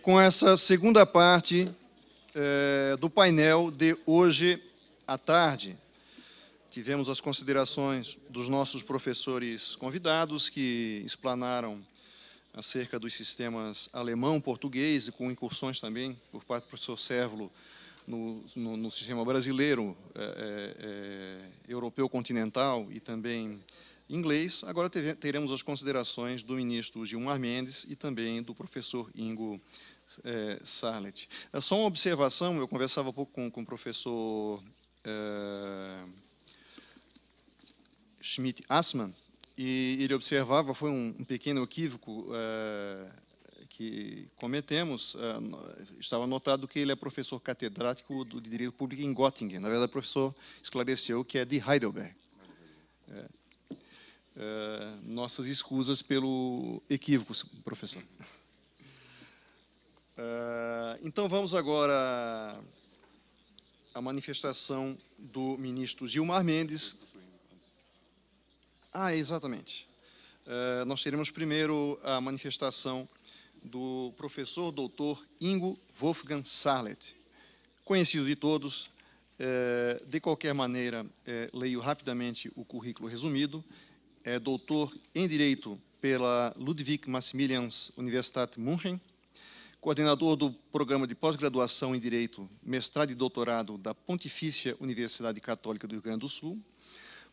com essa segunda parte do painel de hoje à tarde. Tivemos as considerações dos nossos professores convidados, que explanaram acerca dos sistemas alemão, português, e com incursões também por parte do professor Cérvulo no sistema brasileiro, europeu continental e também inglês. Agora teremos as considerações do ministro Gilmar Mendes e também do professor Ingo Sarlet. Só uma observação, eu conversava há pouco com o professor Schmidt-Assmann, e ele observava, foi um pequeno equívoco que cometemos, estava anotado que ele é professor catedrático de Direito Público em Göttingen. Na verdade, o professor esclareceu que é de Heidelberg. Nossas escusas pelo equívoco, professor. Então, vamos agora à manifestação do ministro Gilmar Mendes. Exatamente. Nós teremos primeiro a manifestação do professor doutor Ingo Wolfgang Sarlet, conhecido de todos. De qualquer maneira, leio rapidamente o currículo resumido. É doutor em Direito pela Ludwig Maximilians Universität München, coordenador do Programa de Pós-Graduação em Direito, Mestrado e Doutorado da Pontifícia Universidade Católica do Rio Grande do Sul,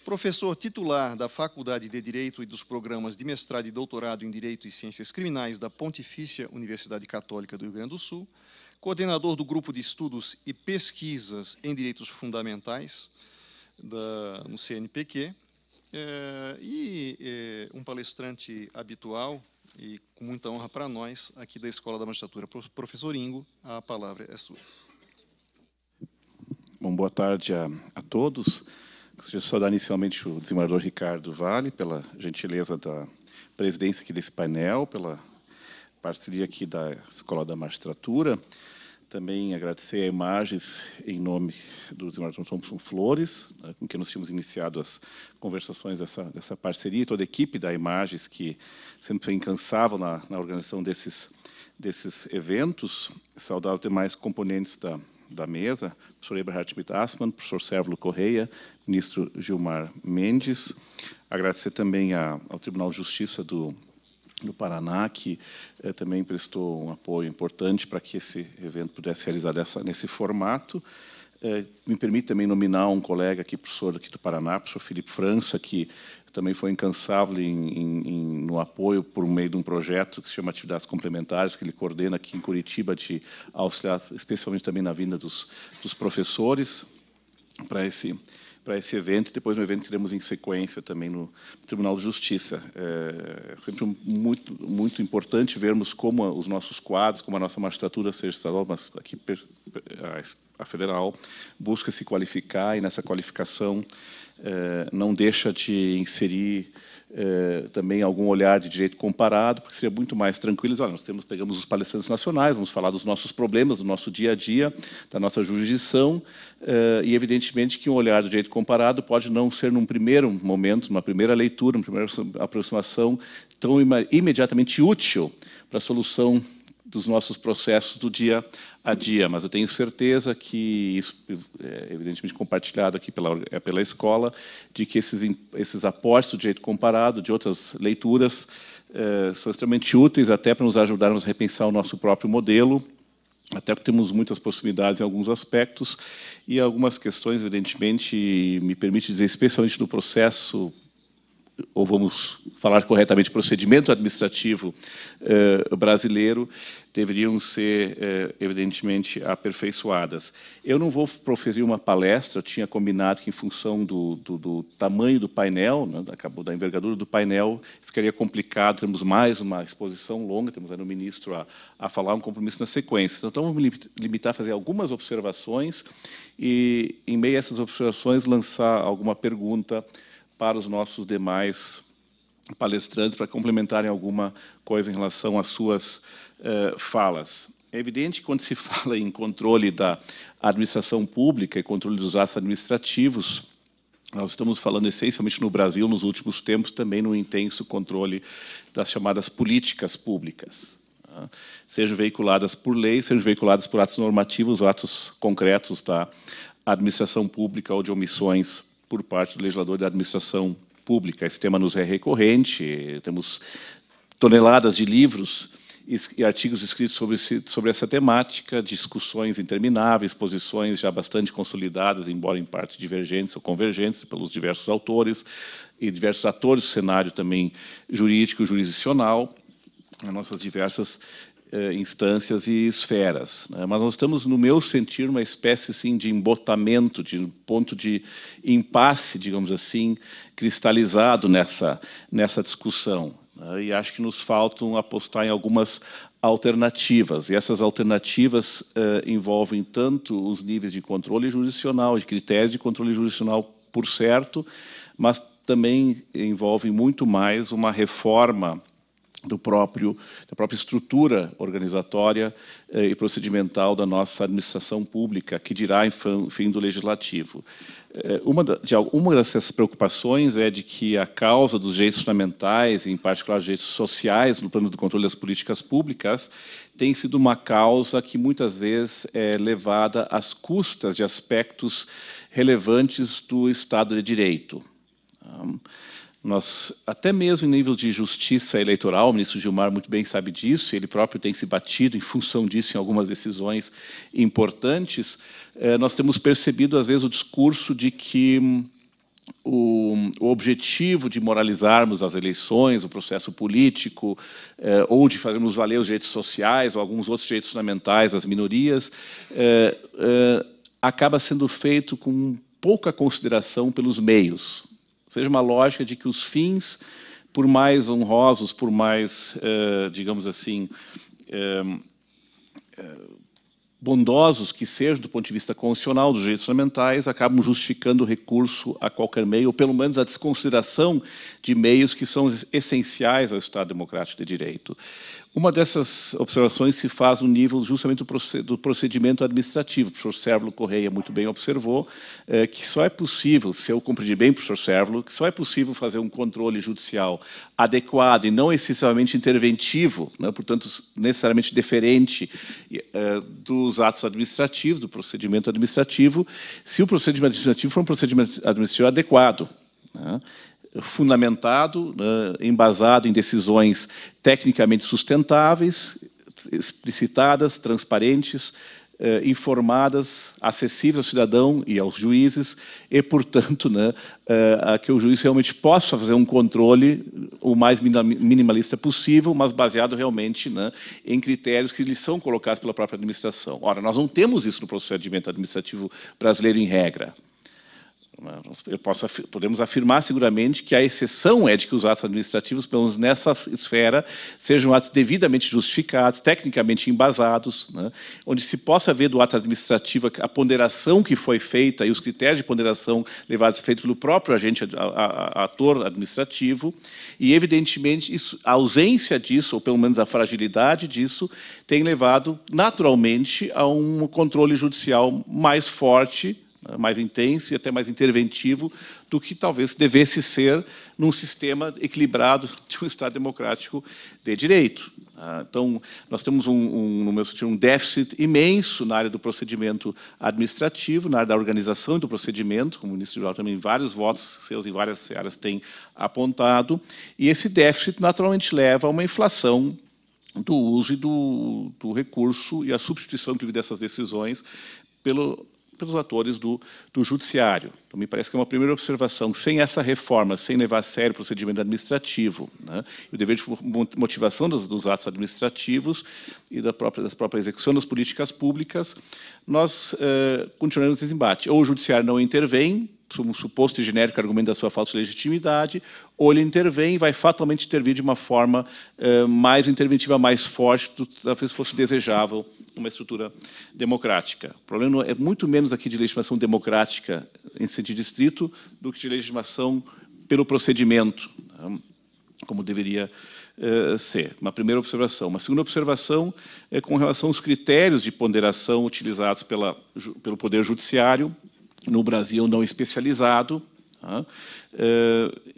professor titular da Faculdade de Direito e dos Programas de Mestrado e Doutorado em Direito e Ciências Criminais da Pontifícia Universidade Católica do Rio Grande do Sul, coordenador do Grupo de Estudos e Pesquisas em Direitos Fundamentais no CNPq, um palestrante habitual e com muita honra para nós aqui da Escola da Magistratura. Professor Ingo, a palavra é sua. Bom, boa tarde a todos. Gostaria de saudar inicialmente o desembargador Ricardo Vale pela gentileza da presidência aqui desse painel, pela parceria aqui da Escola da Magistratura. Também agradecer a Imagens em nome do desembargador Thompson Flores, com quem nós tínhamos iniciado as conversações dessa parceria, e toda a equipe da Imagens, que sempre foi incansável na organização desses eventos. Saudar os demais componentes da mesa, professor Eberhard Schmidt-Assmann, professor Cérvulo Correia, ministro Gilmar Mendes. Agradecer também ao Tribunal de Justiça do Paraná, que também prestou um apoio importante para que esse evento pudesse realizar nesse formato. Me permite também nominar um colega aqui, professor aqui do Paraná, professor Felipe França, que também foi incansável no apoio por meio de um projeto que se chama Atividades Complementares, que ele coordena aqui em Curitiba, de auxiliar, especialmente também na vinda dos professores para esse evento, e depois um evento que teremos em sequência também no Tribunal de Justiça. É sempre muito importante vermos como os nossos quadros, como a nossa magistratura, seja estadual, mas aqui a federal, busca se qualificar, e nessa qualificação não deixa de inserir também algum olhar de direito comparado, porque seria muito mais tranquilo. Olha, pegamos os palestrantes nacionais, vamos falar dos nossos problemas, do nosso dia a dia, da nossa jurisdição, e evidentemente que um olhar do direito comparado pode não ser num primeiro momento, numa primeira leitura, numa primeira aproximação, tão imediatamente útil para a solução dos nossos processos do dia a dia, mas eu tenho certeza que isso é evidentemente compartilhado aqui pela escola, de que esses aportes do direito comparado, de outras leituras, são extremamente úteis até para nos ajudarmos a repensar o nosso próprio modelo, até porque temos muitas possibilidades em alguns aspectos, e algumas questões, evidentemente, me permite dizer, especialmente no processo, ou vamos falar corretamente, procedimento administrativo brasileiro, deveriam ser, evidentemente, aperfeiçoadas. Eu não vou proferir uma palestra, eu tinha combinado que, em função do tamanho do painel, né, da envergadura do painel, ficaria complicado, temos mais uma exposição longa, temos aí o ministro a falar, um compromisso na sequência. Então, vamos me limitar a fazer algumas observações e, em meio a essas observações, lançar alguma pergunta para os nossos demais palestrantes, para complementarem alguma coisa em relação às suas falas. É evidente que, quando se fala em controle da administração pública e controle dos atos administrativos, nós estamos falando, essencialmente no Brasil, nos últimos tempos, também no intenso controle das chamadas políticas públicas. sejam veiculadas por lei, sejam veiculadas por atos normativos, atos concretos da administração pública ou de omissões por parte do legislador da administração pública. Esse tema nos é recorrente, temos toneladas de livros e artigos escritos sobre essa temática, discussões intermináveis, posições já bastante consolidadas, embora em parte divergentes ou convergentes, pelos diversos autores e diversos atores do cenário também jurídico, jurisdicional, nas nossas diversas instâncias e esferas. Mas nós estamos, no meu sentir, numa espécie assim, de embotamento, de um ponto de impasse, digamos assim, cristalizado nessa discussão. E acho que nos faltam apostar em algumas alternativas. E essas alternativas envolvem tanto os níveis de controle jurisdicional, de critérios de controle jurisdicional, por certo, mas também envolvem muito mais uma reforma da própria estrutura organizatória e procedimental da nossa administração pública, que dirá, enfim, do legislativo. Uma dessas preocupações é de que a causa dos direitos fundamentais, em particular os direitos sociais, no plano do controle das políticas públicas, tem sido uma causa que muitas vezes é levada às custas de aspectos relevantes do Estado de Direito. Nós, até mesmo em nível de justiça eleitoral, o ministro Gilmar muito bem sabe disso, ele próprio tem se batido em função disso em algumas decisões importantes, nós temos percebido, às vezes, o discurso de que o objetivo de moralizarmos as eleições, o processo político, ou de fazermos valer os direitos sociais ou alguns outros direitos fundamentais das minorias, acaba sendo feito com pouca consideração pelos meios. Ou seja, uma lógica de que os fins, por mais honrosos, por mais, digamos assim, bondosos que sejam do ponto de vista constitucional dos direitos fundamentais, acabam justificando o recurso a qualquer meio, ou pelo menos a desconsideração de meios que são essenciais ao Estado democrático de direito. Uma dessas observações se faz no nível justamente do procedimento administrativo. O professor Sérvulo Correia muito bem observou que só é possível, se eu compreendi bem, professor Sérvulo, que só é possível fazer um controle judicial adequado e não excessivamente interventivo, né, portanto, necessariamente deferente dos atos administrativos, do procedimento administrativo, se o procedimento administrativo for um procedimento administrativo adequado, né, fundamentado, embasado em decisões tecnicamente sustentáveis, explicitadas, transparentes, informadas, acessíveis ao cidadão e aos juízes, e, portanto, a que o juiz realmente possa fazer um controle o mais minimalista possível, mas baseado realmente em critérios que lhes são colocados pela própria administração. Ora, nós não temos isso no procedimento administrativo brasileiro em regra. Podemos afirmar seguramente que a exceção é de que os atos administrativos, pelo menos nessa esfera, sejam atos devidamente justificados, tecnicamente embasados, né, onde se possa ver do ato administrativo a ponderação que foi feita e os critérios de ponderação levados a ser feitos pelo próprio agente ator administrativo, e, evidentemente, a ausência disso, ou pelo menos a fragilidade disso, tem levado, naturalmente, a um controle judicial mais forte, mais intenso e até mais interventivo do que talvez devesse ser num sistema equilibrado de um Estado democrático de direito. Então, nós temos, no meu sentido, um déficit imenso na área do procedimento administrativo, na área da organização e do procedimento, como o ministro Geral também, vários votos seus em várias áreas tem apontado, e esse déficit naturalmente leva a uma inflação do uso e do recurso e a substituição que dessas decisões pelos atores do judiciário. Então, me parece que é uma primeira observação. Sem essa reforma, sem levar a sério o procedimento administrativo, né, e o dever de motivação dos atos administrativos e da própria execução das políticas públicas, nós continuaremos nesse embate. Ou o judiciário não intervém, um suposto e genérico argumento da sua falta de legitimidade, ou ele intervém e vai fatalmente intervir de uma forma mais interventiva, mais forte, do que talvez fosse desejável uma estrutura democrática. O problema é muito menos aqui de legitimação democrática em sentido estrito do que de legitimação pelo procedimento, né, como deveria ser. Uma primeira observação. Uma segunda observação é com relação aos critérios de ponderação utilizados pelo Poder Judiciário, no Brasil não especializado,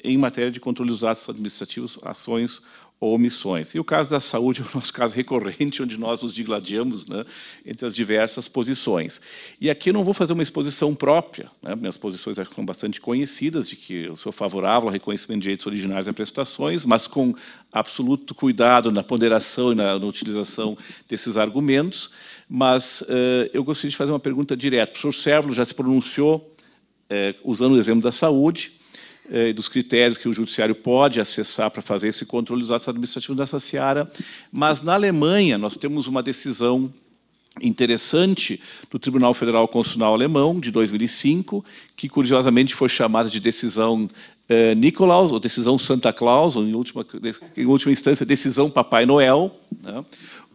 em matéria de controle dos atos administrativos, ações ou omissões. E o caso da saúde é o nosso caso recorrente, onde nós nos digladiamos, né, entre as diversas posições. E aqui eu não vou fazer uma exposição própria, né, minhas posições acho que são bastante conhecidas, de que eu sou favorável ao reconhecimento de direitos originários em prestações, mas com absoluto cuidado na ponderação e na utilização desses argumentos. Mas eu gostaria de fazer uma pergunta direta. O professor Sérvulo já se pronunciou, usando o exemplo da saúde, dos critérios que o judiciário pode acessar para fazer esse controle dos atos administrativos nessa seara, mas na Alemanha nós temos uma decisão interessante do Tribunal Federal Constitucional Alemão, de 2005, que curiosamente foi chamada de decisão Nikolaus, ou decisão Santa Claus, ou em última instância, decisão Papai Noel, né,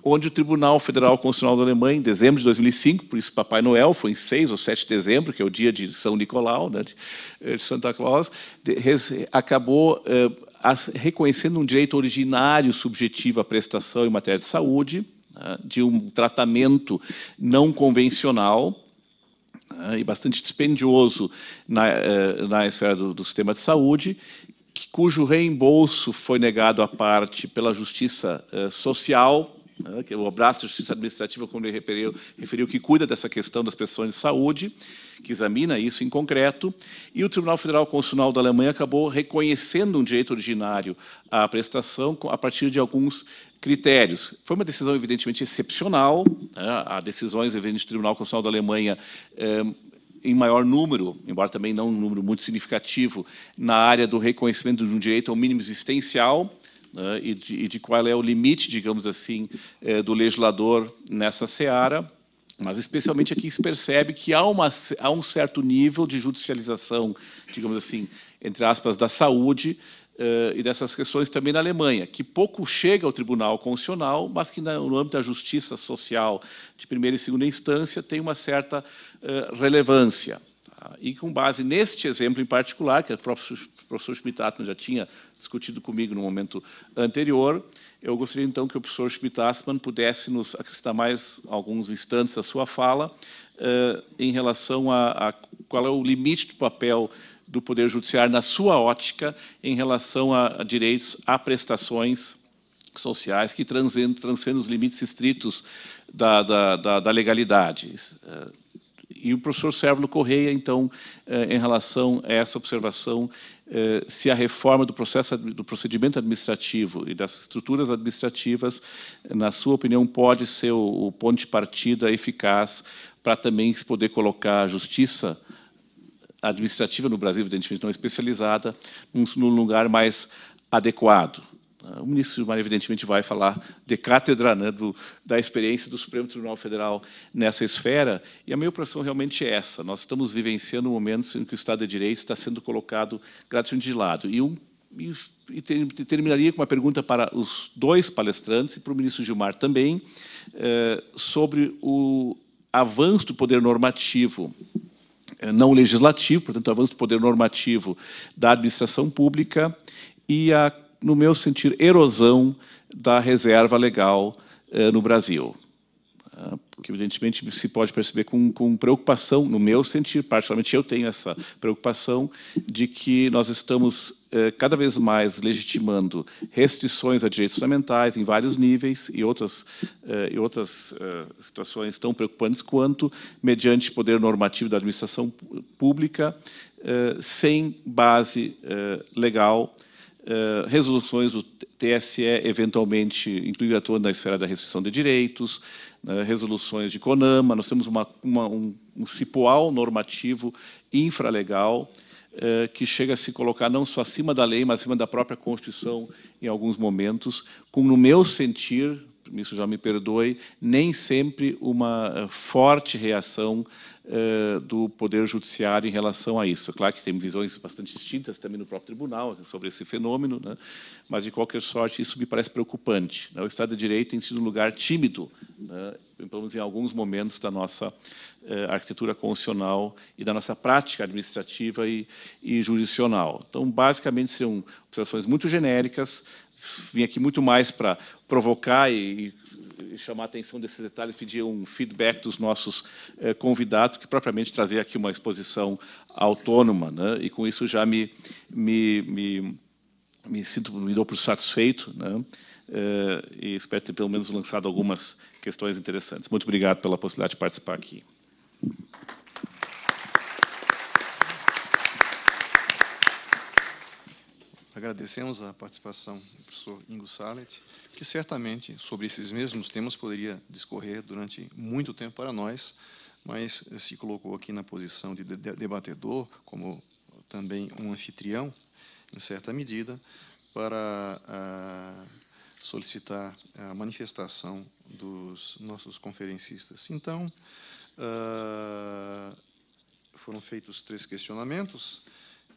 onde o Tribunal Federal Constitucional da Alemanha, em dezembro de 2005, por isso Papai Noel, foi em 6 ou 7 de dezembro, que é o dia de São Nicolau, né, de Santa Claus, acabou reconhecendo um direito originário subjetivo à prestação em matéria de saúde, de um tratamento não convencional e bastante dispendioso na esfera do sistema de saúde, cujo reembolso foi negado à parte pela justiça social, que é o braço da justiça administrativa, como ele referiu, que cuida dessa questão das prestações de saúde, que examina isso em concreto, e o Tribunal Federal Constitucional da Alemanha acabou reconhecendo um direito originário à prestação a partir de alguns critérios. Foi uma decisão, evidentemente, excepcional. Há decisões, evidentemente, do Tribunal Constitucional da Alemanha em maior número, embora também não um número muito significativo, na área do reconhecimento de um direito ao mínimo existencial, e de qual é o limite, digamos assim, do legislador nessa seara, mas especialmente aqui se percebe que há um certo nível de judicialização, digamos assim, entre aspas, da saúde e dessas questões também na Alemanha, que pouco chega ao Tribunal Constitucional, mas que no âmbito da justiça social de primeira e segunda instância tem uma certa relevância. E com base neste exemplo em particular, que o professor Schmidt-Assmann já tinha discutido comigo no momento anterior, eu gostaria, então, que o professor Schmidt-Assmann pudesse nos acrescentar mais alguns instantes à sua fala em relação a qual é o limite do papel do Poder Judiciário na sua ótica em relação a direitos a prestações sociais que transcendem os limites estritos da legalidade. E o professor Sérvulo Correia, então, em relação a essa observação, se a reforma do procedimento administrativo e das estruturas administrativas, na sua opinião, pode ser o ponto de partida eficaz para também se poder colocar a justiça administrativa no Brasil, evidentemente não especializada, num lugar mais adequado. O ministro Gilmar, evidentemente, vai falar de cátedra, né, da experiência do Supremo Tribunal Federal nessa esfera, e a minha impressão realmente é essa. Nós estamos vivenciando momentos em que o Estado de Direito está sendo colocado gratuitamente de lado. E terminaria com uma pergunta para os dois palestrantes e para o ministro Gilmar também, sobre o avanço do poder normativo, não legislativo, portanto, o avanço do poder normativo da administração pública e no meu sentir, erosão da reserva legal no Brasil. Porque, evidentemente, se pode perceber com preocupação, no meu sentir, particularmente eu tenho essa preocupação, de que nós estamos cada vez mais legitimando restrições a direitos fundamentais em vários níveis e outras situações tão preocupantes quanto, mediante poder normativo da administração pública, sem base legal, resoluções do TSE, eventualmente, incluindo atuando na esfera da restrição de direitos, resoluções de CONAMA, nós temos um cipoal normativo infralegal que chega a se colocar não só acima da lei, mas acima da própria Constituição em alguns momentos, com, no meu sentir, isso já me perdoe, nem sempre uma forte reação do Poder Judiciário em relação a isso. É claro que tem visões bastante distintas também no próprio tribunal sobre esse fenômeno, né? Mas, de qualquer sorte, isso me parece preocupante, né? O Estado de Direito tem sido um lugar tímido, né? Pelo menos em alguns momentos da nossa arquitetura constitucional e da nossa prática administrativa e jurisdicional. Então, basicamente, são observações muito genéricas. Vim aqui muito mais para provocar e chamar a atenção desses detalhes, pedir um feedback dos nossos convidados, que propriamente trazer aqui uma exposição autônoma, né? E com isso já me me dou por satisfeito, né? E espero ter pelo menos lançado algumas questões interessantes. Muito obrigado pela possibilidade de participar aqui. Agradecemos a participação do professor Ingo Sallet, que certamente sobre esses mesmos temas poderia discorrer durante muito tempo para nós, mas se colocou aqui na posição de debatedor, como também um anfitrião, em certa medida, para solicitar a manifestação dos nossos conferencistas. Então, foram feitos 3 questionamentos.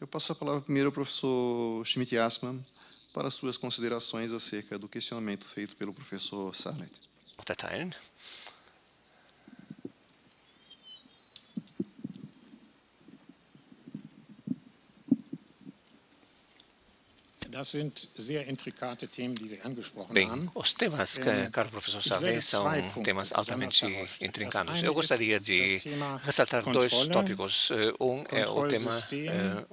Eu passo a palavra primeiro ao professor Schmidt-Jassmann para suas considerações acerca do questionamento feito pelo professor Sallet. Erteilen. Bem, os temas, caro professor Sallet, são temas altamente intrincados. Eu gostaria de ressaltar 2 tópicos. Um é o tema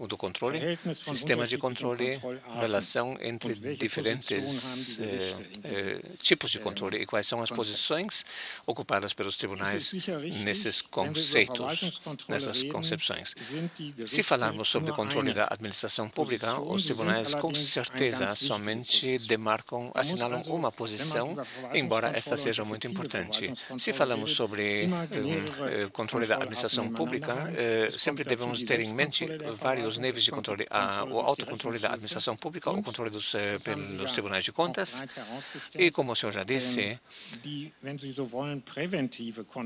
do controle, sistema de controle, relação entre diferentes tipos de controle e quais são as posições ocupadas pelos tribunais nesses conceitos, nessas concepções. Se falarmos sobre controle da administração pública, os tribunais com certeza somente assinalam uma posição, embora esta seja muito importante. Se falamos sobre controle da administração pública, sempre devemos ter em mente vários níveis de controle. O autocontrole da administração pública, o controle pelos tribunais de contas e, como o senhor já disse,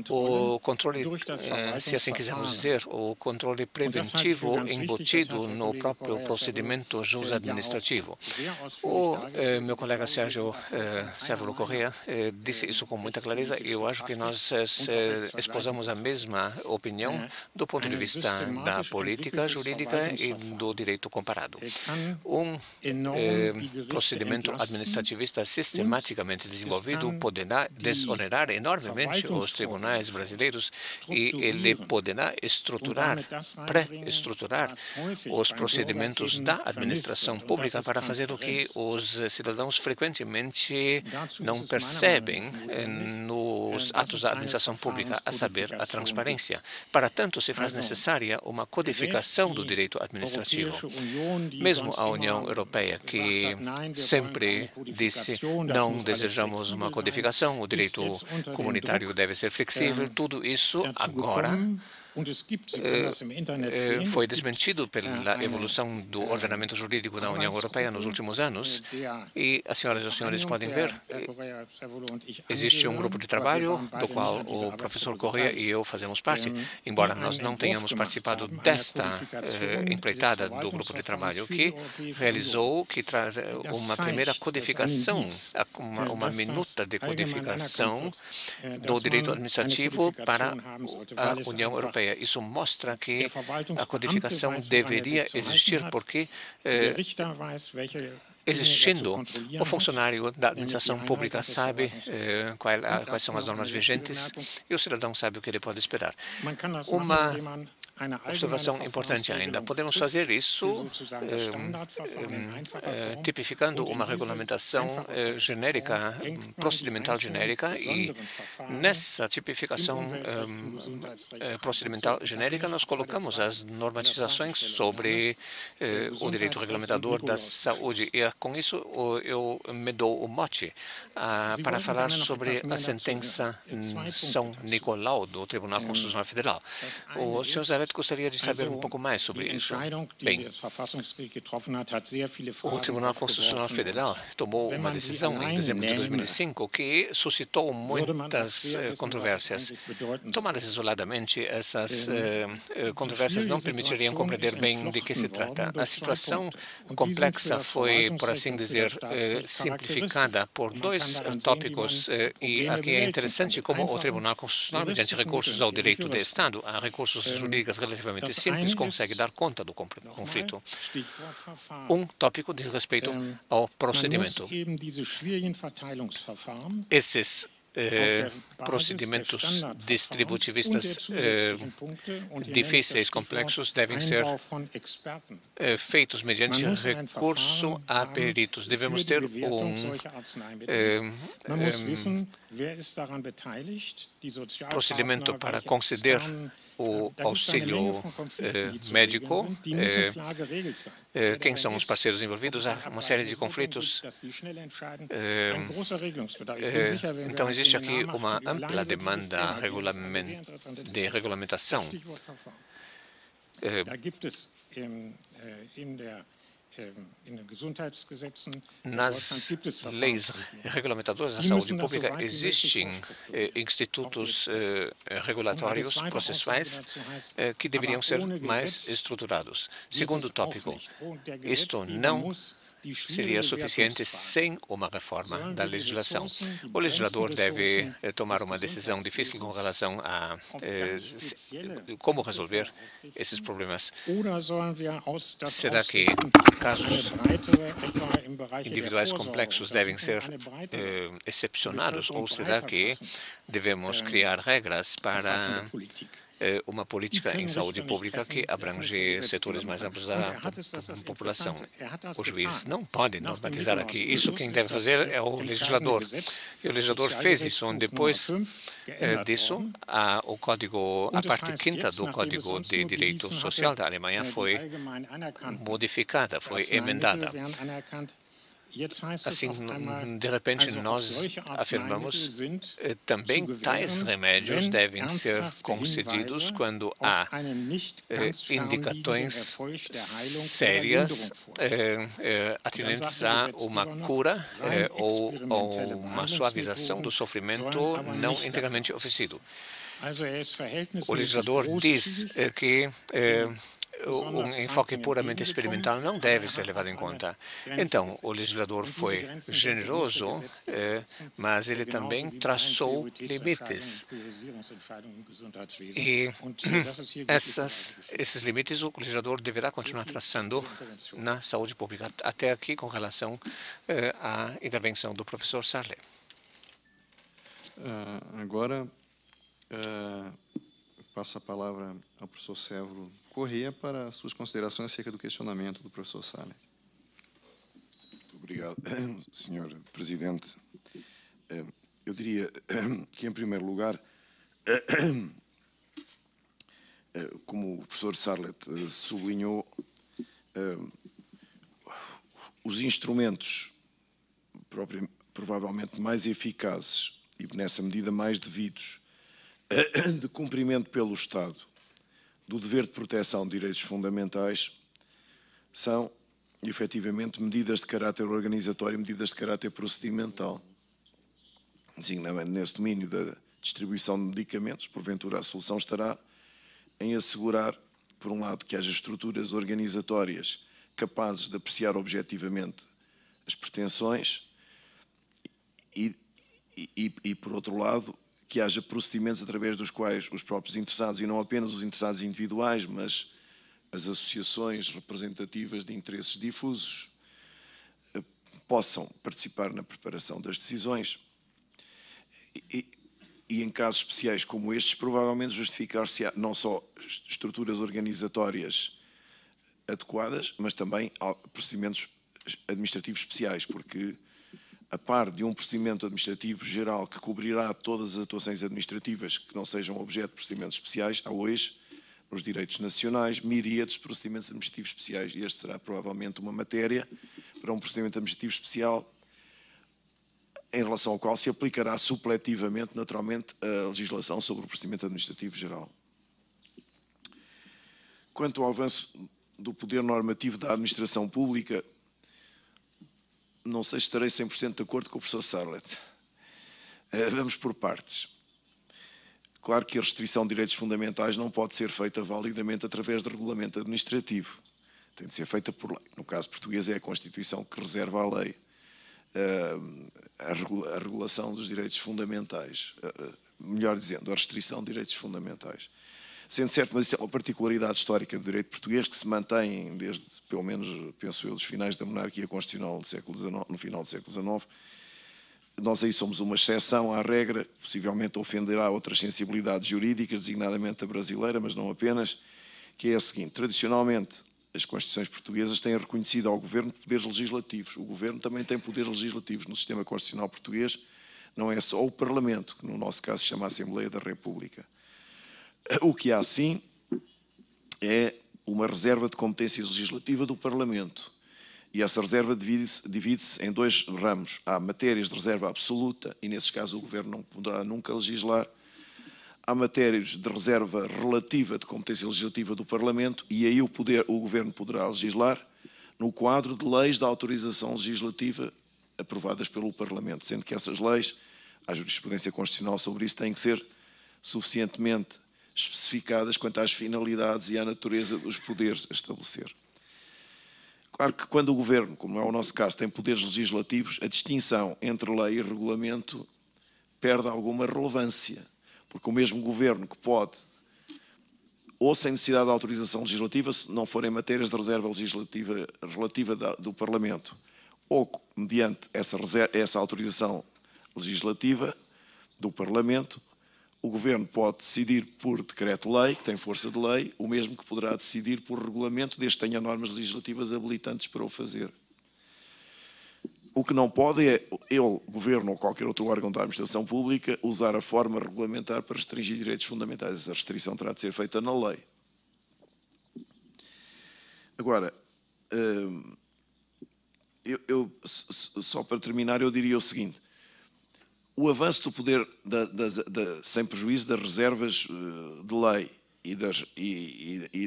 o controle, se assim quisermos dizer, o controle preventivo embutido no próprio procedimento jus-administrativo. O meu colega Sérgio Sérvulo Corrêa disse isso com muita clareza e eu acho que nós exposamos a mesma opinião do ponto de vista da política jurídica e do direito comparado. Um procedimento administrativista sistematicamente desenvolvido poderá desonerar enormemente os tribunais brasileiros e ele poderá pré-estruturar os procedimentos da administração pública para fazer o que os cidadãos frequentemente não percebem nos atos da administração pública, a saber, a transparência. Para tanto, se faz necessária uma codificação do direito administrativo. Mesmo a União Europeia, que sempre disse não desejamos uma codificação, o direito comunitário deve ser flexível, tudo isso agora foi desmentido pela evolução do ordenamento jurídico da União Europeia nos últimos anos. E as senhoras e os senhores podem ver, existe um grupo de trabalho do qual o professor Corrêa e eu fazemos parte, embora nós não tenhamos participado desta empreitada do grupo de trabalho, que realizou uma primeira codificação, uma minuta de codificação do direito administrativo para a União Europeia. Isso mostra que a codificação deveria existir, porque existindo, o funcionário da administração pública sabe quais são as normas vigentes e o cidadão sabe o que ele pode esperar. Uma observação importante ainda. Podemos fazer isso tipificando uma regulamentação genérica, procedimental genérica, e nessa tipificação procedimental genérica nós colocamos as normatizações sobre o direito regulamentador da saúde. E com isso eu me dou o mote para falar sobre a sentença São Nicolau do Tribunal Constitucional Federal. O senhor Sallet gostaria de saber um pouco mais sobre isso. Bem, o Tribunal Constitucional Federal tomou uma decisão em dezembro de 2005 que suscitou muitas controvérsias. Tomadas isoladamente, essas controvérsias não permitiriam compreender bem de que se trata. A situação complexa foi, por assim dizer, simplificada por 2 tópicos e aqui é interessante como o Tribunal Constitucional, mediante recursos ao direito de Estado, a recursos jurídicos relativamente simples, consegue dar conta do conflito. Um tópico diz respeito ao procedimento. Esses procedimentos distributivistas difíceis, complexos, devem ser feitos mediante recurso a peritos. Devemos ter procedimento para conceder o auxílio médico. Quem são os parceiros envolvidos? Há uma série de conflitos. Então, existe aqui uma ampla demanda de regulamentação. Nas leis regulamentadoras da saúde pública existem institutos regulatórios processuais que deveriam ser mais estruturados. Segundo tópico, isto não seria suficiente sem uma reforma da legislação. O legislador deve tomar uma decisão difícil com relação a como resolver esses problemas. Será que casos individuais complexos devem ser excepcionados ou será que devemos criar regras para uma política em saúde pública que abrange setores mais amplos da população? O juiz não pode normatizar aqui. Isso quem deve fazer é o legislador. E o legislador fez isso. Depois disso, a parte 5ª do Código de Direito Social da Alemanha foi modificada, foi emendada. Assim, de repente, nós afirmamos também tais remédios devem ser concedidos quando há indicações sérias atinentes a uma cura ou uma suavização do sofrimento não integralmente oferecido. O legislador diz que um enfoque puramente experimental não deve ser levado em conta. Então, o legislador foi generoso, mas ele também traçou limites. E esses limites o legislador deverá continuar traçando na saúde pública. Até aqui, com relação à intervenção do professor Sarlet. Agora, passo a palavra ao professor Sévero Corrêa para suas considerações acerca do questionamento do professor Sarlet. Muito obrigado, Sr. Presidente. Eu diria que, em primeiro lugar, como o professor Sarlet sublinhou, os instrumentos provavelmente mais eficazes e, nessa medida, mais devidos de cumprimento pelo Estado do dever de proteção de direitos fundamentais são, efetivamente, medidas de caráter organizatório e medidas de caráter procedimental. Nesse domínio da distribuição de medicamentos, porventura a solução estará em assegurar, por um lado, que haja estruturas organizatórias capazes de apreciar objetivamente as pretensões e por outro lado, que haja procedimentos através dos quais os próprios interessados, e não apenas os interessados individuais, mas as associações representativas de interesses difusos, possam participar na preparação das decisões e em casos especiais como estes, provavelmente justificar-se não só estruturas organizatórias adequadas, mas também procedimentos administrativos especiais, porque a par de um procedimento administrativo geral que cobrirá todas as atuações administrativas que não sejam objeto de procedimentos especiais, há hoje, nos direitos nacionais, miríades de procedimentos administrativos especiais. E este será provavelmente uma matéria para um procedimento administrativo especial em relação ao qual se aplicará supletivamente, naturalmente, a legislação sobre o procedimento administrativo geral. Quanto ao avanço do poder normativo da administração pública, não sei se estarei 100% de acordo com o professor Sarlet. Vamos por partes. Claro que a restrição de direitos fundamentais não pode ser feita validamente através de regulamento administrativo. Tem de ser feita por lei. No caso português é a Constituição que reserva à lei a regulação dos direitos fundamentais. Melhor dizendo, a restrição de direitos fundamentais. Sendo certo, mas isso é uma particularidade histórica do direito português que se mantém desde, pelo menos, penso eu, dos finais da monarquia constitucional do século XIX, no final do século XIX, nós aí somos uma exceção à regra, que possivelmente ofenderá outras sensibilidades jurídicas, designadamente a brasileira, mas não apenas, que é a seguinte: tradicionalmente, as Constituições portuguesas têm reconhecido ao Governo poderes legislativos. O Governo também tem poderes legislativos no sistema constitucional português, não é só o Parlamento, que no nosso caso se chama Assembleia da República. O que há, sim, é uma reserva de competência legislativa do Parlamento. E essa reserva divide-se em dois ramos. Há matérias de reserva absoluta, e nesses casos o Governo não poderá nunca legislar. Há matérias de reserva relativa de competência legislativa do Parlamento, e aí o Governo poderá legislar no quadro de leis de autorização legislativa aprovadas pelo Parlamento, sendo que essas leis, a jurisprudência constitucional sobre isso, têm que ser suficientemente especificadas quanto às finalidades e à natureza dos poderes a estabelecer. Claro que quando o Governo, como é o nosso caso, tem poderes legislativos, a distinção entre lei e regulamento perde alguma relevância, porque o mesmo Governo que pode, ou sem necessidade de autorização legislativa, se não forem matérias de reserva legislativa relativa do Parlamento, ou mediante essa autorização legislativa do Parlamento, o Governo pode decidir por decreto-lei, que tem força de lei, o mesmo que poderá decidir por regulamento, desde que tenha normas legislativas habilitantes para o fazer. O que não pode é ele, Governo ou qualquer outro órgão da administração pública, usar a forma regulamentar para restringir direitos fundamentais. Essa restrição terá de ser feita na lei. Agora, só para terminar, eu diria o seguinte: o avanço do poder, sem prejuízo das reservas de lei e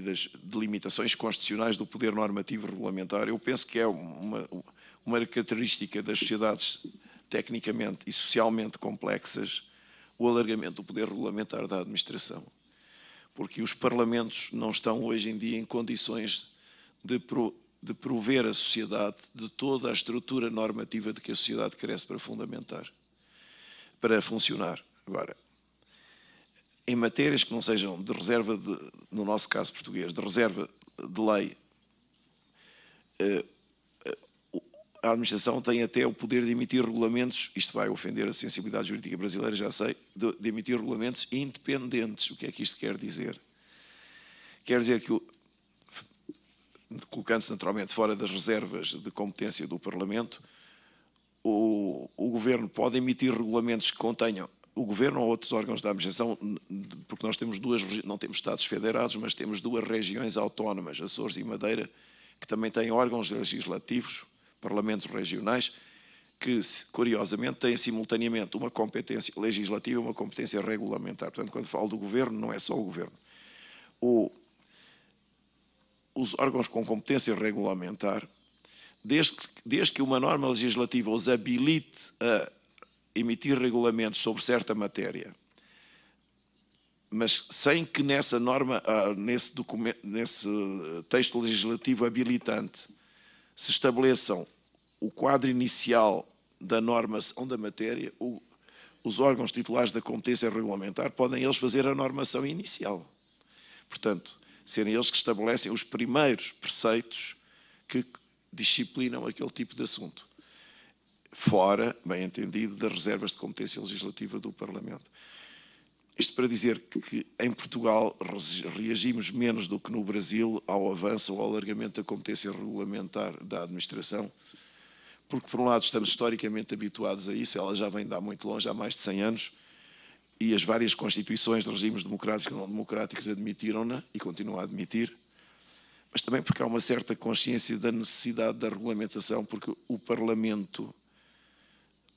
das delimitações constitucionais do poder normativo regulamentar, eu penso que é uma característica das sociedades tecnicamente e socialmente complexas o alargamento do poder regulamentar da administração. Porque os parlamentos não estão hoje em dia em condições de prover a sociedade de toda a estrutura normativa de que a sociedade carece para funcionar. Agora, em matérias que não sejam de reserva, no nosso caso português, de reserva de lei, a administração tem até o poder de emitir regulamentos, isto vai ofender a sensibilidade jurídica brasileira, já sei, de emitir regulamentos independentes. O que é que isto quer dizer? Quer dizer que, colocando-se naturalmente fora das reservas de competência do Parlamento, o Governo pode emitir regulamentos que contenham, o Governo ou outros órgãos da administração, porque nós temos não temos Estados federados, mas temos duas regiões autónomas, Açores e Madeira, que também têm órgãos legislativos, parlamentos regionais, que, curiosamente, têm simultaneamente uma competência legislativa e uma competência regulamentar. Portanto, quando falo do Governo, não é só o Governo. Os órgãos com competência regulamentar, desde que uma norma legislativa os habilite a emitir regulamentos sobre certa matéria, mas sem que nessa norma, nesse texto legislativo habilitante, se estabeleçam o quadro inicial da normação da matéria, os órgãos titulares da competência regulamentar podem eles fazer a normação inicial. Portanto, serem eles que estabelecem os primeiros preceitos que disciplinam aquele tipo de assunto, fora, bem entendido, das reservas de competência legislativa do Parlamento. Isto para dizer que em Portugal reagimos menos do que no Brasil ao avanço ou ao alargamento da competência regulamentar da administração, porque por um lado estamos historicamente habituados a isso, ela já vem de há muito longe, há mais de 100 anos, e as várias constituições de regimes democráticos e não democráticos admitiram-na e continuam a admitir, mas também porque há uma certa consciência da necessidade da regulamentação, porque o Parlamento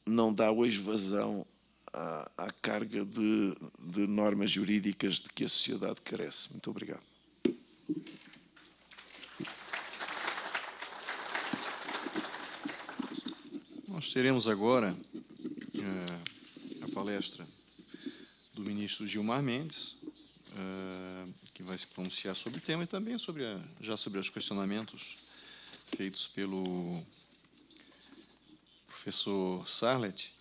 não dá hoje vazão à carga de normas jurídicas de que a sociedade carece. Muito obrigado. Nós teremos agora a palestra do ministro Gilmar Mendes, que vai se pronunciar sobre o tema e também já sobre os questionamentos feitos pelo professor Sarlet.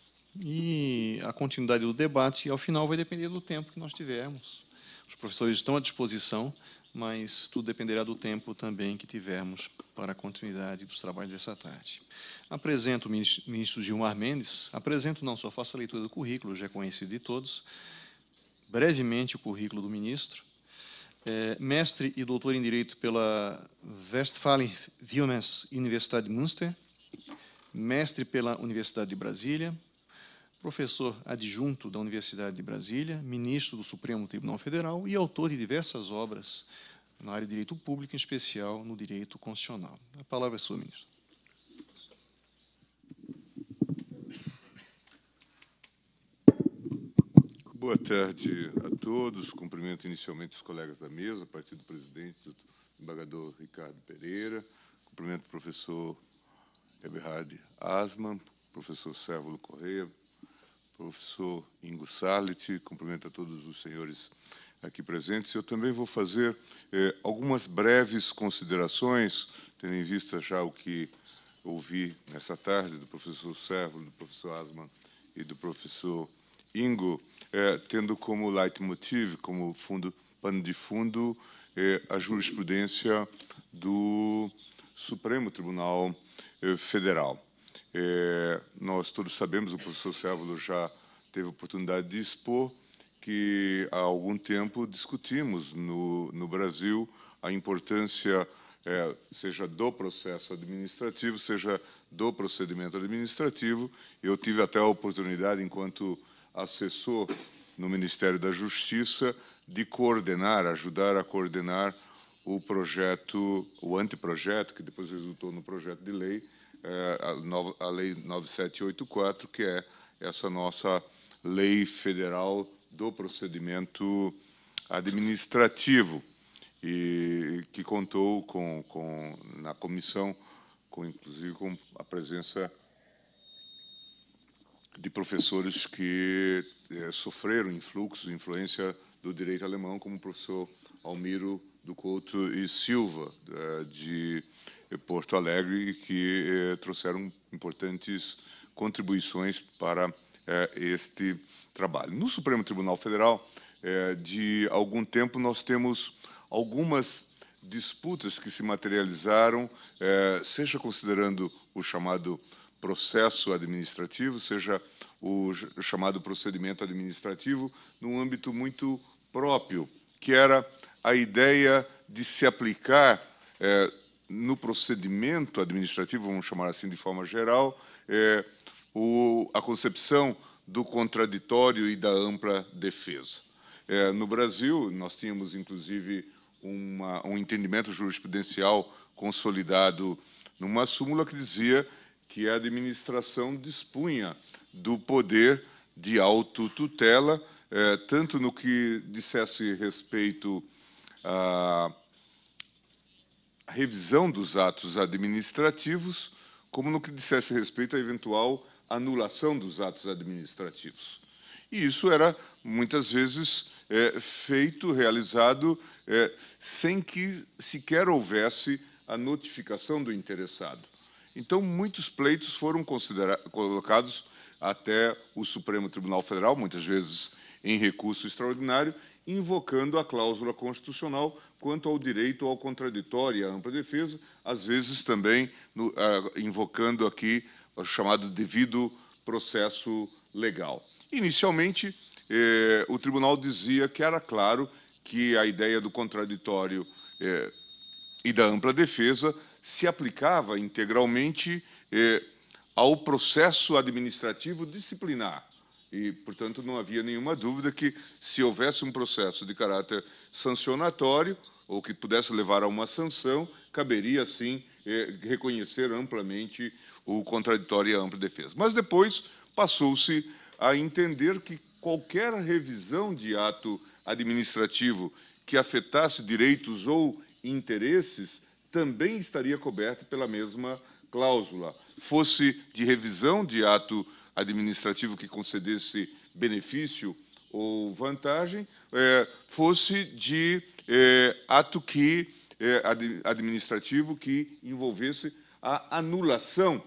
E a continuidade do debate, ao final, vai depender do tempo que nós tivermos. Os professores estão à disposição mas tudo dependerá do tempo também que tivermos para a continuidade dos trabalhos dessa tarde. Apresento o ministro Gilmar Mendes, apresento não, só faço a leitura do currículo, já é conhecido de todos, brevemente o currículo do ministro. Mestre e doutor em Direito pela Westfalen Wilhelms Universidade de Münster, mestre pela Universidade de Brasília, professor adjunto da Universidade de Brasília, ministro do Supremo Tribunal Federal e autor de diversas obras na área de direito público, em especial no direito constitucional. A palavra é sua, ministro. Boa tarde a todos. Cumprimento inicialmente os colegas da mesa, a partir do presidente, do embargador Ricardo Pereira. Cumprimento o professor Eberhard Asman, professor Sérvulo Correia, professor Ingo Sarlet. Cumprimento a todos os senhores aqui presentes. Eu também vou fazer algumas breves considerações, tendo em vista já o que ouvi nessa tarde do professor Sérvulo, do professor Asman e do professor Ingo, tendo como leitmotiv, como pano de fundo, a jurisprudência do Supremo Tribunal Federal. Nós todos sabemos, o professor Sérvulo já teve a oportunidade de expor, que há algum tempo discutimos no Brasil a importância, seja do processo administrativo, seja do procedimento administrativo. Eu tive até a oportunidade, enquanto assessor no Ministério da Justiça, de coordenar, ajudar a coordenar o projeto, o anteprojeto, que depois resultou no projeto de lei, a Lei 9784, que é essa nossa lei federal do procedimento administrativo, e que contou na comissão, inclusive com a presença de professores que sofreram influência do direito alemão, como o professor Almiro do Couto e Silva, de Porto Alegre, que trouxeram importantes contribuições para este trabalho. No Supremo Tribunal Federal, de algum tempo, nós temos algumas disputas que se materializaram, seja considerando o chamado processo administrativo, seja o chamado procedimento administrativo, num âmbito muito próprio, que era a ideia de se aplicar no procedimento administrativo, vamos chamar assim de forma geral, a concepção do contraditório e da ampla defesa. No Brasil, nós tínhamos, inclusive, um entendimento jurisprudencial consolidado numa súmula que dizia que a administração dispunha do poder de autotutela, tanto no que dissesse respeito à revisão dos atos administrativos, como no que dissesse respeito à eventual anulação dos atos administrativos. E isso era, muitas vezes, realizado, sem que sequer houvesse a notificação do interessado. Então, muitos pleitos foram colocados até o Supremo Tribunal Federal, muitas vezes em recurso extraordinário, invocando a cláusula constitucional quanto ao direito ao contraditório e à ampla defesa, às vezes também invocando aqui o chamado devido processo legal. Inicialmente, o tribunal dizia que era claro que a ideia do contraditório e da ampla defesa se aplicava integralmente ao processo administrativo disciplinar. E, portanto, não havia nenhuma dúvida que, se houvesse um processo de caráter sancionatório, ou que pudesse levar a uma sanção, caberia, sim, reconhecer amplamente o contraditório e a ampla defesa. Mas depois passou-se a entender que qualquer revisão de ato administrativo que afetasse direitos ou interesses também estaria coberta pela mesma cláusula, fosse de revisão de ato administrativo que concedesse benefício ou vantagem, fosse de ato administrativo que envolvesse a anulação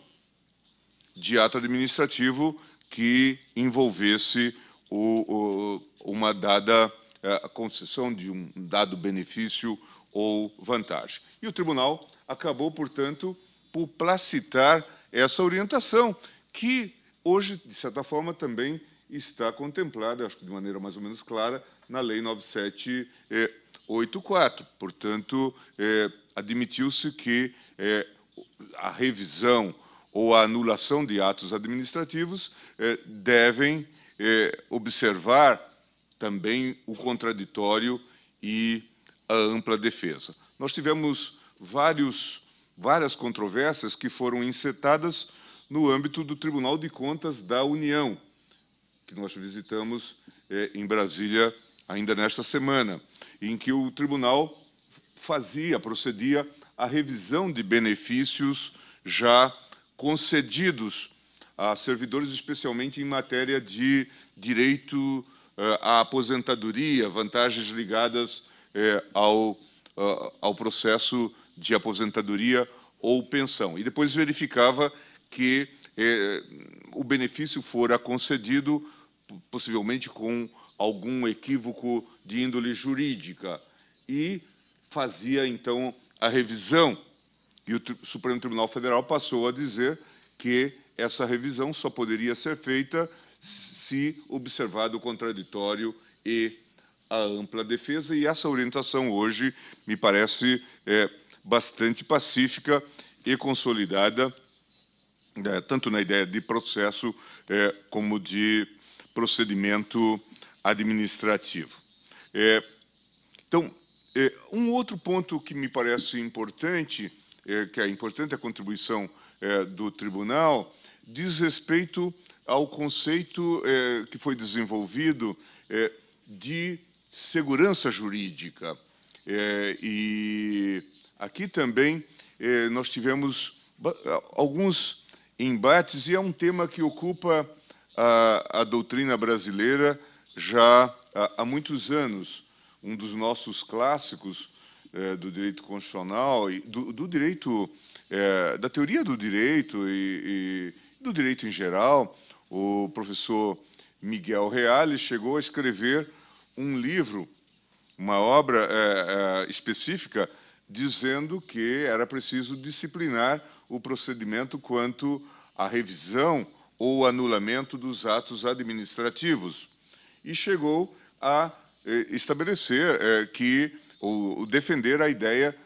de ato administrativo que envolvesse uma dada a concessão de um dado benefício ou vantagem. E o tribunal acabou, portanto, por placitar essa orientação, que hoje, de certa forma, também está contemplada, acho que de maneira mais ou menos clara, na Lei 9784. Portanto, admitiu-se que a revisão ou a anulação de atos administrativos devem observar também o contraditório e a ampla defesa. Nós tivemos várias controvérsias que foram encetadas no âmbito do Tribunal de Contas da União, que nós visitamos em Brasília ainda nesta semana, em que o tribunal procedia à revisão de benefícios já concedidos a servidores, especialmente em matéria de direito à aposentadoria, vantagens ligadas ao processo de aposentadoria ou pensão. E depois verificava que o benefício fora concedido, possivelmente com algum equívoco de índole jurídica, e fazia, então, a revisão. E o Supremo Tribunal Federal passou a dizer que essa revisão só poderia ser feita se observado o contraditório e a ampla defesa, e essa orientação hoje me parece bastante pacífica e consolidada, tanto na ideia de processo como de procedimento administrativo. Então, um outro ponto que me parece importante, que é importante a contribuição do tribunal, diz respeito ao conceito que foi desenvolvido de segurança jurídica. E aqui também nós tivemos alguns embates, e é um tema que ocupa a doutrina brasileira já há muitos anos. Um dos nossos clássicos do direito constitucional, e do direito, da teoria do direito e do direito em geral, o professor Miguel Reale chegou a escrever um livro, uma obra específica, dizendo que era preciso disciplinar o procedimento quanto à revisão ou anulamento dos atos administrativos. E chegou a estabelecer ou defender a ideia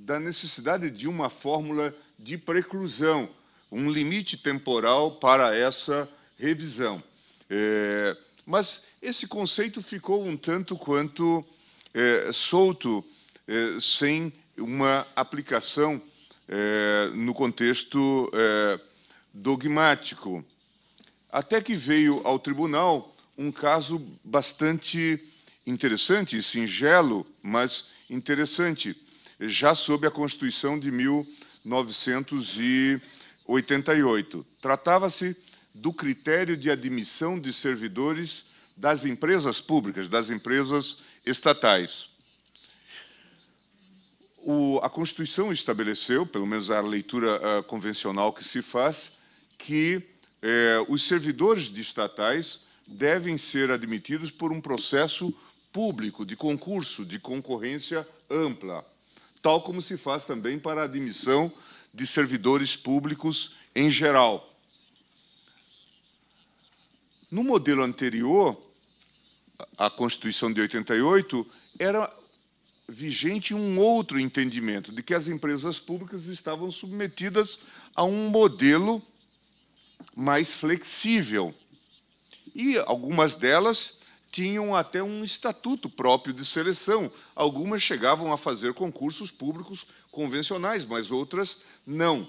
da necessidade de uma fórmula de preclusão, um limite temporal para essa revisão. Mas esse conceito ficou um tanto quanto solto, sem uma aplicação no contexto dogmático. Até que veio ao tribunal um caso bastante interessante e singelo, mas interessante, já sob a Constituição de 1988. Tratava-se do critério de admissão de servidores das empresas públicas, das empresas estatais. A Constituição estabeleceu, pelo menos a leitura convencional que se faz, que os servidores de estatais devem ser admitidos por um processo público, de concurso, de concorrência ampla, tal como se faz também para a admissão de servidores públicos em geral. No modelo anterior, a Constituição de 88, era vigente um outro entendimento, de que as empresas públicas estavam submetidas a um modelo mais flexível. E algumas delas tinham até um estatuto próprio de seleção. Algumas chegavam a fazer concursos públicos convencionais, mas outras não.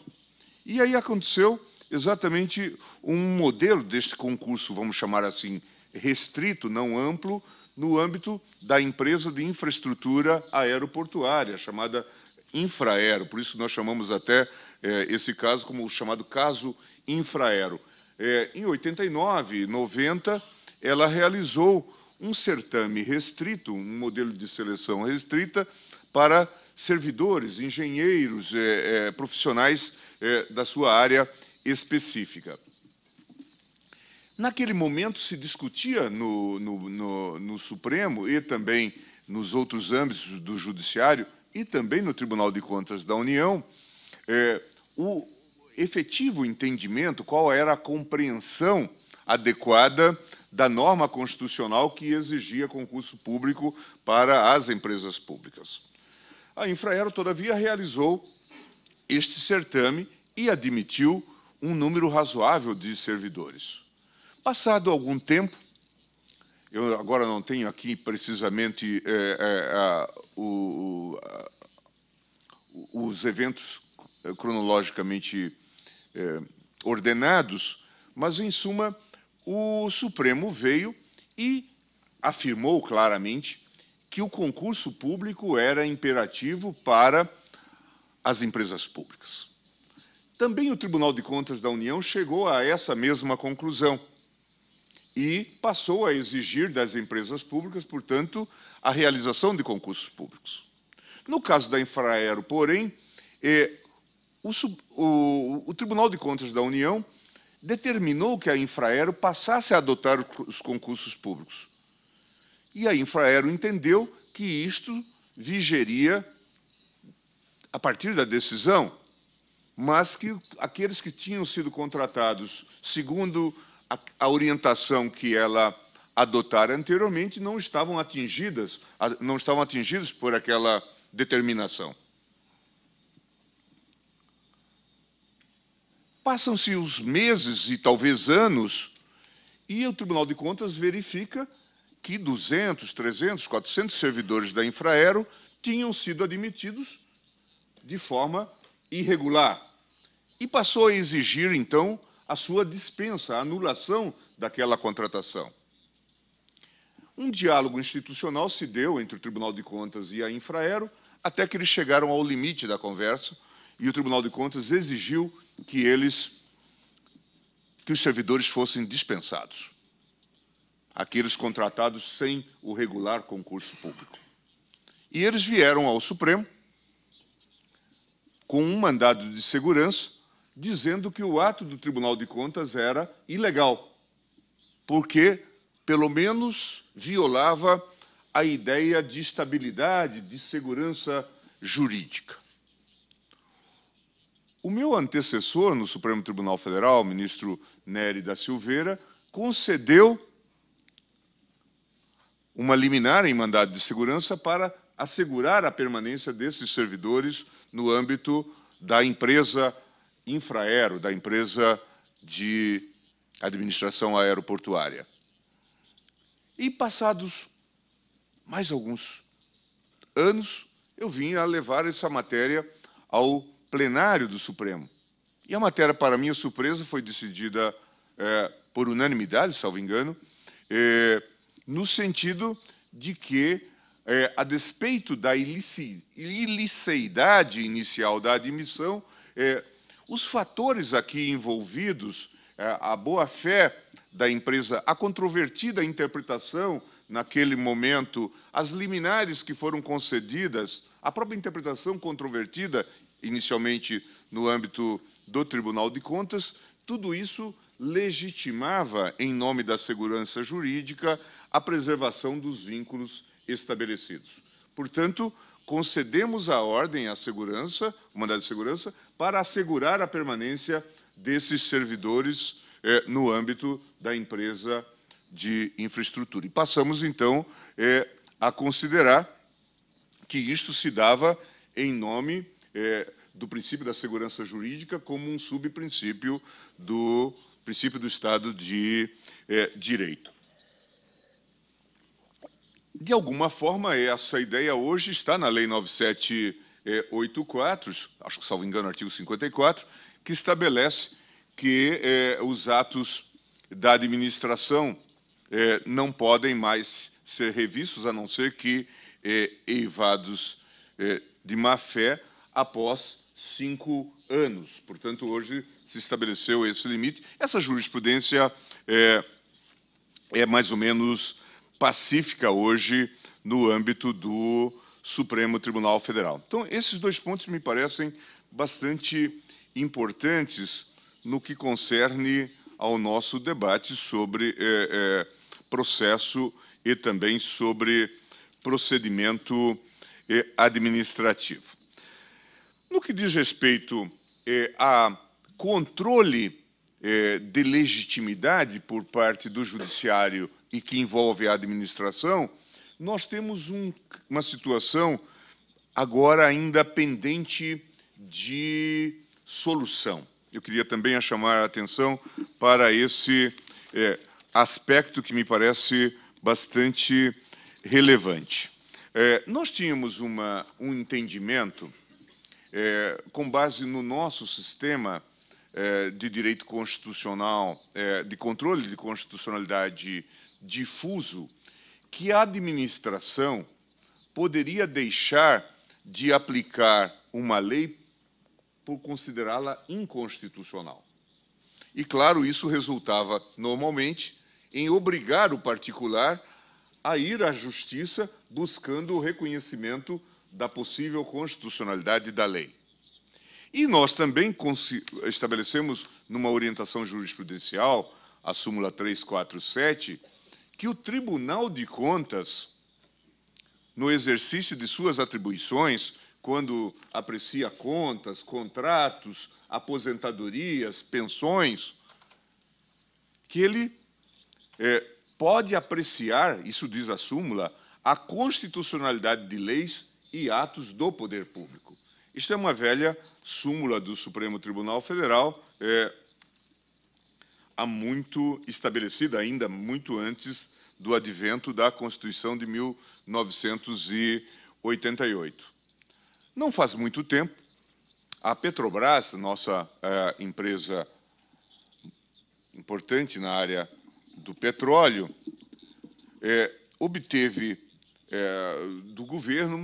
E aí aconteceu exatamente um modelo deste concurso, vamos chamar assim, restrito, não amplo, no âmbito da empresa de infraestrutura aeroportuária, chamada Infraero. Por isso nós chamamos até esse caso como o chamado caso Infraero. Em 89, 90, ela realizou um certame restrito, um modelo de seleção restrita para servidores, engenheiros, profissionais da sua área específica. Naquele momento se discutia no Supremo e também nos outros âmbitos do Judiciário e também no Tribunal de Contas da União, o efetivo entendimento, qual era a compreensão adequada da norma constitucional que exigia concurso público para as empresas públicas. A Infraero, todavia, realizou este certame e admitiu um número razoável de servidores. Passado algum tempo, eu agora não tenho aqui precisamente os eventos cronologicamente ordenados, mas, em suma, o Supremo veio e afirmou claramente que o concurso público era imperativo para as empresas públicas. Também o Tribunal de Contas da União chegou a essa mesma conclusão e passou a exigir das empresas públicas, portanto, a realização de concursos públicos. No caso da Infraero, porém, o Tribunal de Contas da União determinou que a Infraero passasse a adotar os concursos públicos. E a Infraero entendeu que isto vigeria a partir da decisão, mas que aqueles que tinham sido contratados segundo a orientação que ela adotara anteriormente não estavam atingidos por aquela determinação. Passam-se os meses e talvez anos, e o Tribunal de Contas verifica que 200, 300, 400 servidores da Infraero tinham sido admitidos de forma irregular e passou a exigir, então, a sua dispensa, a anulação daquela contratação. Um diálogo institucional se deu entre o Tribunal de Contas e a Infraero, até que eles chegaram ao limite da conversa, e o Tribunal de Contas exigiu que os servidores fossem dispensados, aqueles contratados sem o regular concurso público. E eles vieram ao Supremo com um mandado de segurança, dizendo que o ato do Tribunal de Contas era ilegal, porque, pelo menos, violava a ideia de estabilidade, de segurança jurídica. O meu antecessor no Supremo Tribunal Federal, o ministro Nery da Silveira, concedeu uma liminar em mandado de segurança para assegurar a permanência desses servidores no âmbito da empresa Infraero, da empresa de administração aeroportuária. E, passados mais alguns anos, eu vim a levar essa matéria ao plenário do Supremo. E a matéria, para minha surpresa, foi decidida por unanimidade, salvo engano, no sentido de que, a despeito da iliceidade inicial da admissão, os fatores aqui envolvidos, a boa-fé da empresa, a controvertida interpretação naquele momento, as liminares que foram concedidas, a própria interpretação controvertida, inicialmente no âmbito do Tribunal de Contas, tudo isso legitimava, em nome da segurança jurídica, a preservação dos vínculos estabelecidos. Portanto, concedemos a ordem à segurança, o mandado de segurança, para assegurar a permanência desses servidores no âmbito da empresa de infraestrutura. E passamos, então, a considerar que isto se dava em nome do princípio da segurança jurídica como um subprincípio do princípio do Estado de Direito. De alguma forma, essa ideia hoje está na Lei 9784, acho que, salvo engano, artigo 54, que estabelece que os atos da administração não podem mais ser revistos, a não ser que eivados de má-fé após 5 anos. Portanto, hoje se estabeleceu esse limite. Essa jurisprudência é mais ou menos pacífica hoje no âmbito do Supremo Tribunal Federal. Então, esses dois pontos me parecem bastante importantes no que concerne ao nosso debate sobre processo e também sobre procedimento administrativo. No que diz respeito a controle de legitimidade por parte do judiciário e que envolve a administração, nós temos uma situação agora ainda pendente de solução. Eu queria também chamar a atenção para esse aspecto que me parece bastante relevante. Nós tínhamos um entendimento, com base no nosso sistema de direito constitucional, de controle de constitucionalidade difuso, que a administração poderia deixar de aplicar uma lei por considerá-la inconstitucional. E, claro, isso resultava, normalmente, em obrigar o particular a ir à justiça buscando o reconhecimento da possível constitucionalidade da lei. E nós também estabelecemos, numa orientação jurisprudencial, a súmula 347, que o Tribunal de Contas, no exercício de suas atribuições, quando aprecia contas, contratos, aposentadorias, pensões, que ele pode apreciar, isso diz a súmula, a constitucionalidade de leis e atos do poder público. Isto é uma velha súmula do Supremo Tribunal Federal, há muito estabelecida, ainda muito antes do advento da Constituição de 1988. Não faz muito tempo, a Petrobras, nossa empresa importante na área do petróleo, obteve do governo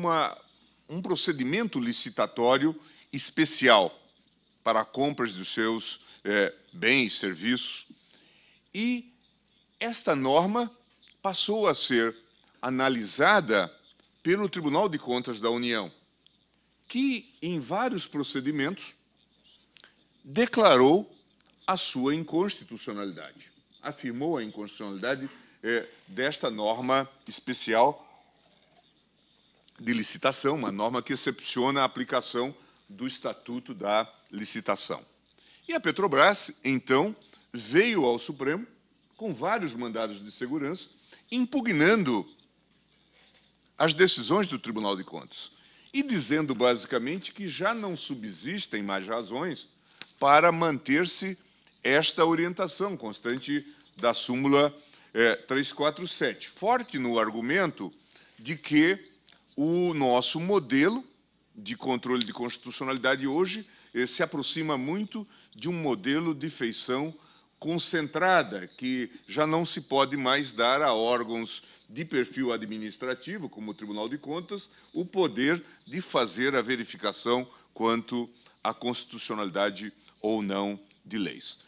um procedimento licitatório especial para a compra dos seus bens e serviços. E esta norma passou a ser analisada pelo Tribunal de Contas da União, que, em vários procedimentos, declarou a sua inconstitucionalidade, afirmou a inconstitucionalidade desta norma especial de licitação, uma norma que excepciona a aplicação do Estatuto da Licitação. E a Petrobras, então, veio ao Supremo com vários mandados de segurança, impugnando as decisões do Tribunal de Contas e dizendo, basicamente, que já não subsistem mais razões para manter-se esta orientação constante da súmula 347, forte no argumento de que o nosso modelo de controle de constitucionalidade hoje se aproxima muito de um modelo de feição concentrada, que já não se pode mais dar a órgãos de perfil administrativo, como o Tribunal de Contas, o poder de fazer a verificação quanto à constitucionalidade ou não de leis.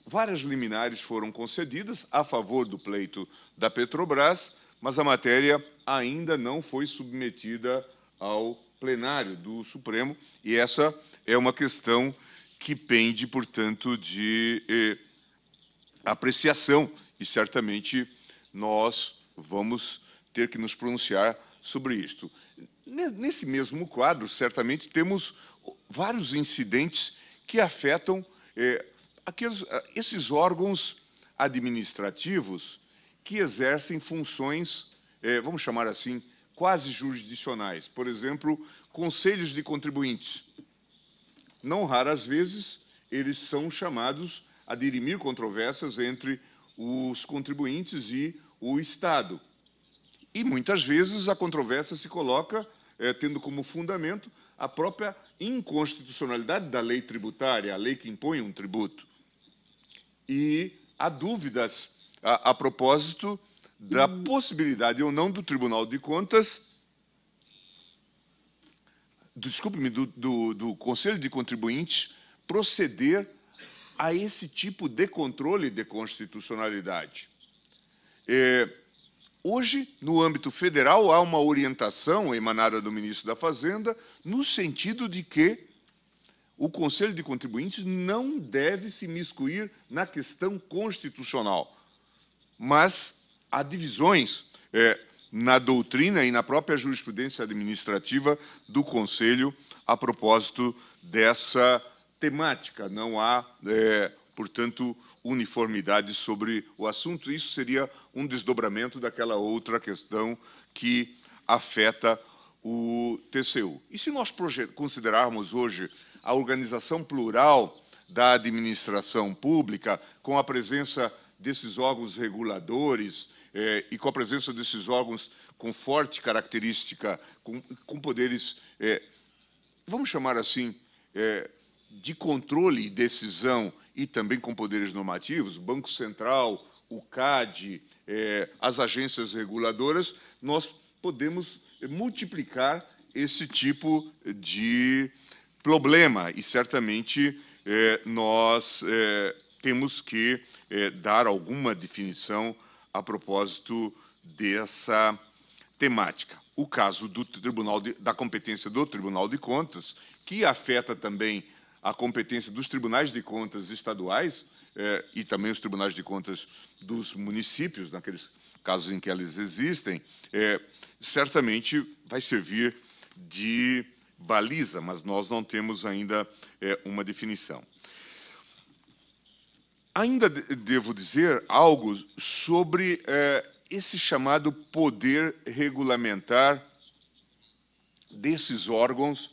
Várias liminares foram concedidas a favor do pleito da Petrobras, mas a matéria ainda não foi submetida ao plenário do Supremo, e essa é uma questão que pende, portanto, de apreciação, e certamente nós vamos ter que nos pronunciar sobre isto. Nesse mesmo quadro, certamente, temos vários incidentes que afetam esses órgãos administrativos que exercem funções, vamos chamar assim, quase jurisdicionais. Por exemplo, conselhos de contribuintes. Não raras vezes, eles são chamados a dirimir controvérsias entre os contribuintes e o Estado. E, muitas vezes, a controvérsia se coloca tendo como fundamento a própria inconstitucionalidade da lei tributária, a lei que impõe um tributo. E há dúvidas a propósito da possibilidade ou não do Tribunal de Contas, do Conselho de Contribuintes, proceder a esse tipo de controle de constitucionalidade. Hoje, no âmbito federal, há uma orientação emanada do ministro da Fazenda no sentido de que o Conselho de Contribuintes não deve se miscuir na questão constitucional, mas há divisões na doutrina e na própria jurisprudência administrativa do Conselho a propósito dessa temática. Não há, portanto, uniformidade sobre o assunto. Isso seria um desdobramento daquela outra questão que afeta o TCU. E se nós considerarmos hoje a organização plural da administração pública, com a presença desses órgãos reguladores e com a presença desses órgãos com forte característica, com poderes, vamos chamar assim, de controle e decisão e também com poderes normativos, o Banco Central, o CAD, as agências reguladoras, nós podemos multiplicar esse tipo de problema e, certamente, nós temos que dar alguma definição a propósito dessa temática. O caso do da competência do Tribunal de Contas, que afeta também a competência dos tribunais de contas estaduais e também os tribunais de contas dos municípios, naqueles casos em que eles existem, certamente vai servir de baliza, mas nós não temos ainda uma definição. Ainda devo dizer algo sobre esse chamado poder regulamentar desses órgãos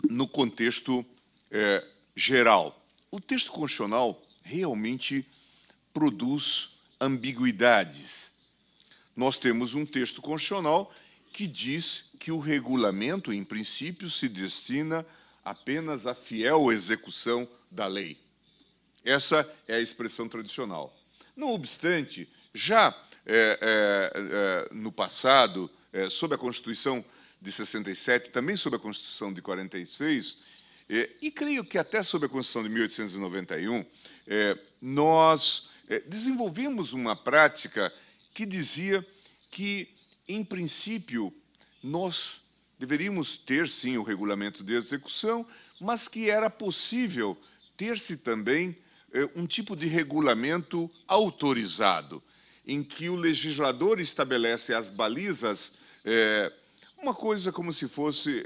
no contexto geral. O texto constitucional realmente produz ambiguidades. Nós temos um texto constitucional que diz que o regulamento, em princípio, se destina apenas à fiel execução da lei. Essa é a expressão tradicional. Não obstante, já no passado, sob a Constituição de 67, também sob a Constituição de 46, e creio que até sob a Constituição de 1891, nós desenvolvemos uma prática que dizia que, em princípio, nós deveríamos ter, sim, o regulamento de execução, mas que era possível ter-se também um tipo de regulamento autorizado, em que o legislador estabelece as balizas, uma coisa como se fosse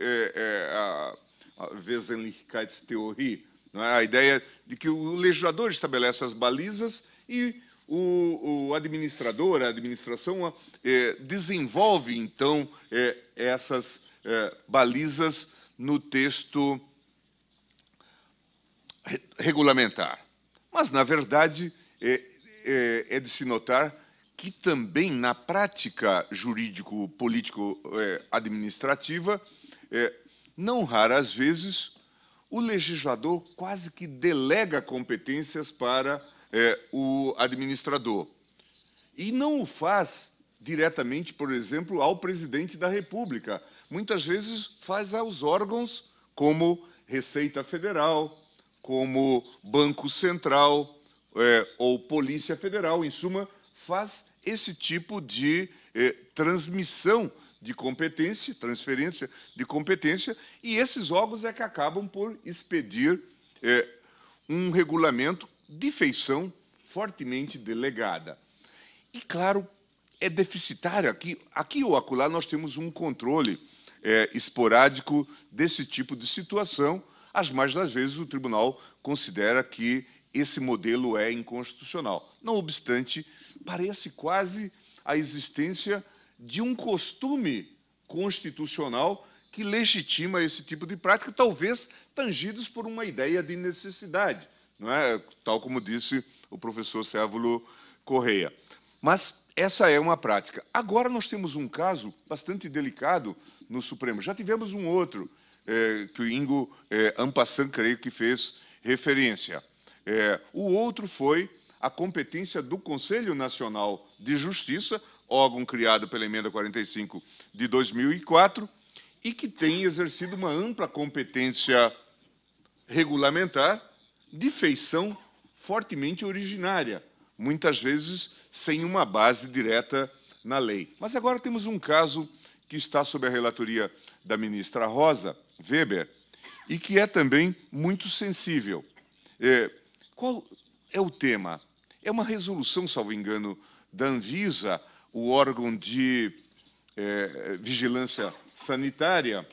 a Wesentlichkeitstheorie, não é? A ideia de que o legislador estabelece as balizas e o administrador, a administração, desenvolve, então, essas balizas no texto regulamentar. Mas, na verdade, é de se notar que também, na prática jurídico-político-administrativa, não raras vezes, o legislador quase que delega competências para o administrador. E não o faz diretamente, por exemplo, ao presidente da República. Muitas vezes faz aos órgãos como Receita Federal, como Banco Central ou Polícia Federal. Em suma, faz esse tipo de transmissão de competência, transferência de competência, e esses órgãos é que acabam por expedir um regulamento de feição fortemente delegada. E, claro, é deficitário. Aqui ou acolá nós temos um controle esporádico desse tipo de situação. As mais das vezes o tribunal considera que esse modelo é inconstitucional. Não obstante, parece quase a existência de um costume constitucional que legitima esse tipo de prática, talvez tangidos por uma ideia de necessidade, não é? Tal como disse o professor Cévulo Correia. Mas essa é uma prática. Agora nós temos um caso bastante delicado no Supremo. Já tivemos um outro, que o Ingo en passant, creio que fez referência. O outro foi a competência do Conselho Nacional de Justiça, órgão criado pela Emenda 45 de 2004, e que tem exercido uma ampla competência regulamentar de feição fortemente originária, muitas vezes sem uma base direta na lei. Mas agora temos um caso que está sob a relatoria da ministra Rosa Weber e que é também muito sensível. Qual é o tema? é uma resolução, salvo engano, da Anvisa, o órgão de vigilância sanitária,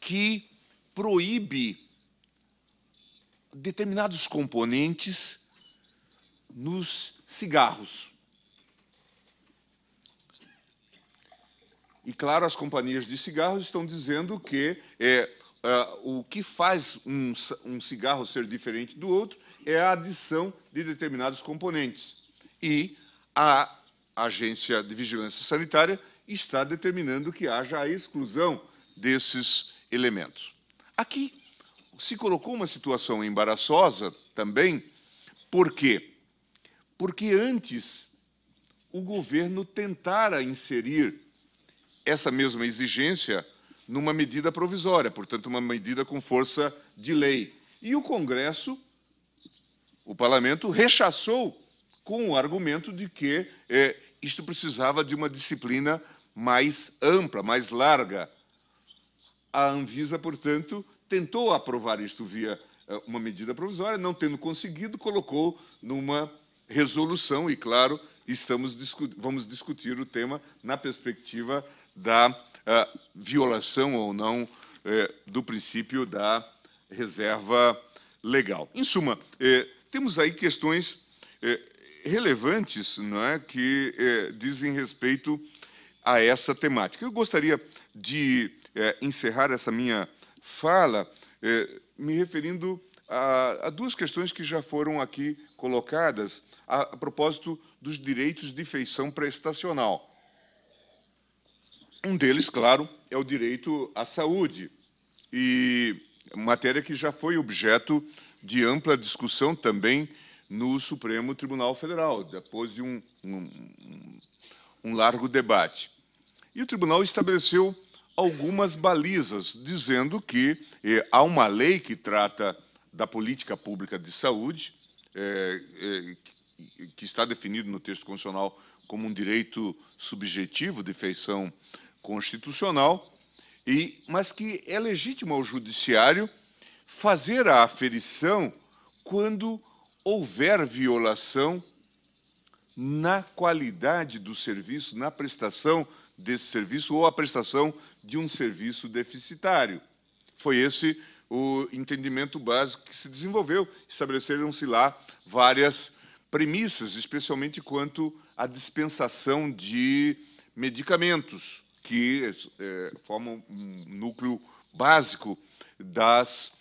que proíbe determinados componentes nos cigarros. E, claro, as companhias de cigarros estão dizendo que o que faz um cigarro ser diferente do outro é a adição de determinados componentes. E a Agência de Vigilância Sanitária está determinando que haja a exclusão desses elementos. Aqui se colocou uma situação embaraçosa também. Por quê? Porque antes o governo tentara inserir essa mesma exigência numa medida provisória, portanto, uma medida com força de lei. E o Congresso, o Parlamento, rechaçou com o argumento de que isto precisava de uma disciplina mais ampla, mais larga. A Anvisa, portanto, tentou aprovar isto via uma medida provisória, não tendo conseguido, colocou numa resolução e, claro, vamos discutir o tema na perspectiva da violação ou não do princípio da reserva legal. Em suma, temos aí questões relevantes, não é, que dizem respeito a essa temática. Eu gostaria de encerrar essa minha fala me referindo a duas questões que já foram aqui colocadas a propósito dos direitos de feição prestacional. Um deles, claro, é o direito à saúde, e matéria que já foi objeto de ampla discussão também no Supremo Tribunal Federal, depois de um largo debate. E o tribunal estabeleceu algumas balizas, dizendo que há uma lei que trata da política pública de saúde, que está definido no texto constitucional como um direito subjetivo de feição constitucional, mas que é legítimo ao judiciário fazer a aferição quando houver violação na qualidade do serviço, na prestação desse serviço ou a prestação de um serviço deficitário. Foi esse o entendimento básico que se desenvolveu. Estabeleceram-se lá várias premissas, especialmente quanto à dispensação de medicamentos, que formam um núcleo básico das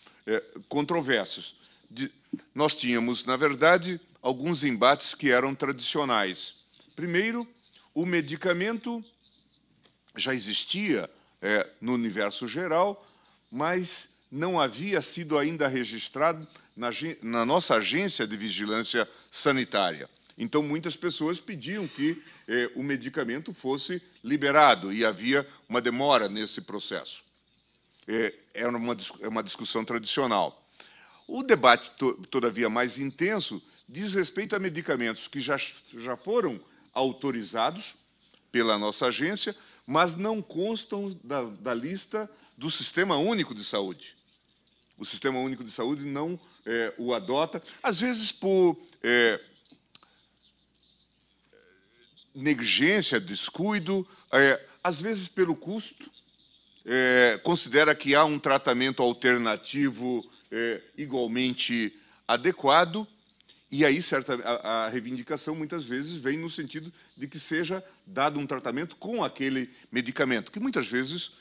controvérsias. Nós tínhamos, na verdade, alguns embates que eram tradicionais. Primeiro, o medicamento já existia no universo geral, mas não havia sido ainda registrado na nossa agência de vigilância sanitária. Então, muitas pessoas pediam que o medicamento fosse liberado, e havia uma demora nesse processo. É uma discussão tradicional. O debate, todavia, mais intenso, diz respeito a medicamentos que já foram autorizados pela nossa agência, mas não constam da lista do Sistema Único de Saúde. O Sistema Único de Saúde não o adota, às vezes por negligência, descuido, às vezes pelo custo, considera que há um tratamento alternativo igualmente adequado, e aí a reivindicação muitas vezes vem no sentido de que seja dado um tratamento com aquele medicamento, que muitas vezes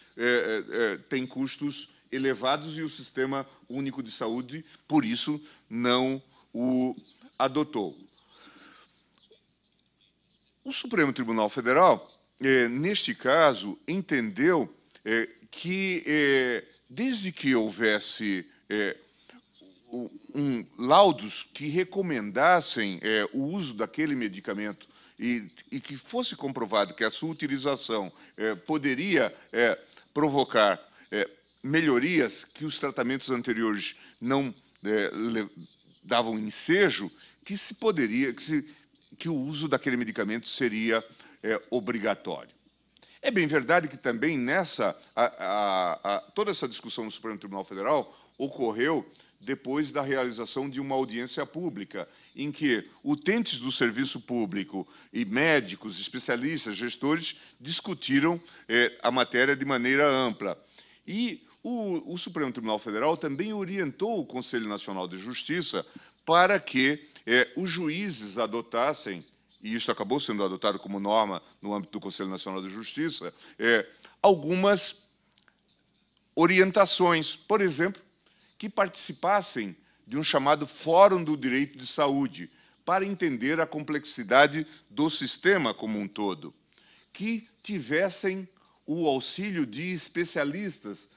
tem custos elevados e o Sistema Único de Saúde, por isso, não o adotou. O Supremo Tribunal Federal, neste caso, entendeu que, desde que houvesse laudos que recomendassem o uso daquele medicamento e que fosse comprovado que a sua utilização poderia provocar melhorias que os tratamentos anteriores não davam ensejo, que o uso daquele medicamento seria obrigatório. É bem verdade que também toda essa discussão no Supremo Tribunal Federal ocorreu depois da realização de uma audiência pública, em que utentes do serviço público e médicos, especialistas, gestores, discutiram a matéria de maneira ampla. E o Supremo Tribunal Federal também orientou o Conselho Nacional de Justiça para que os juízes adotassem, e isso acabou sendo adotado como norma no âmbito do Conselho Nacional de Justiça, algumas orientações, por exemplo, que participassem de um chamado Fórum do Direito de Saúde, para entender a complexidade do sistema como um todo, que tivessem o auxílio de especialistas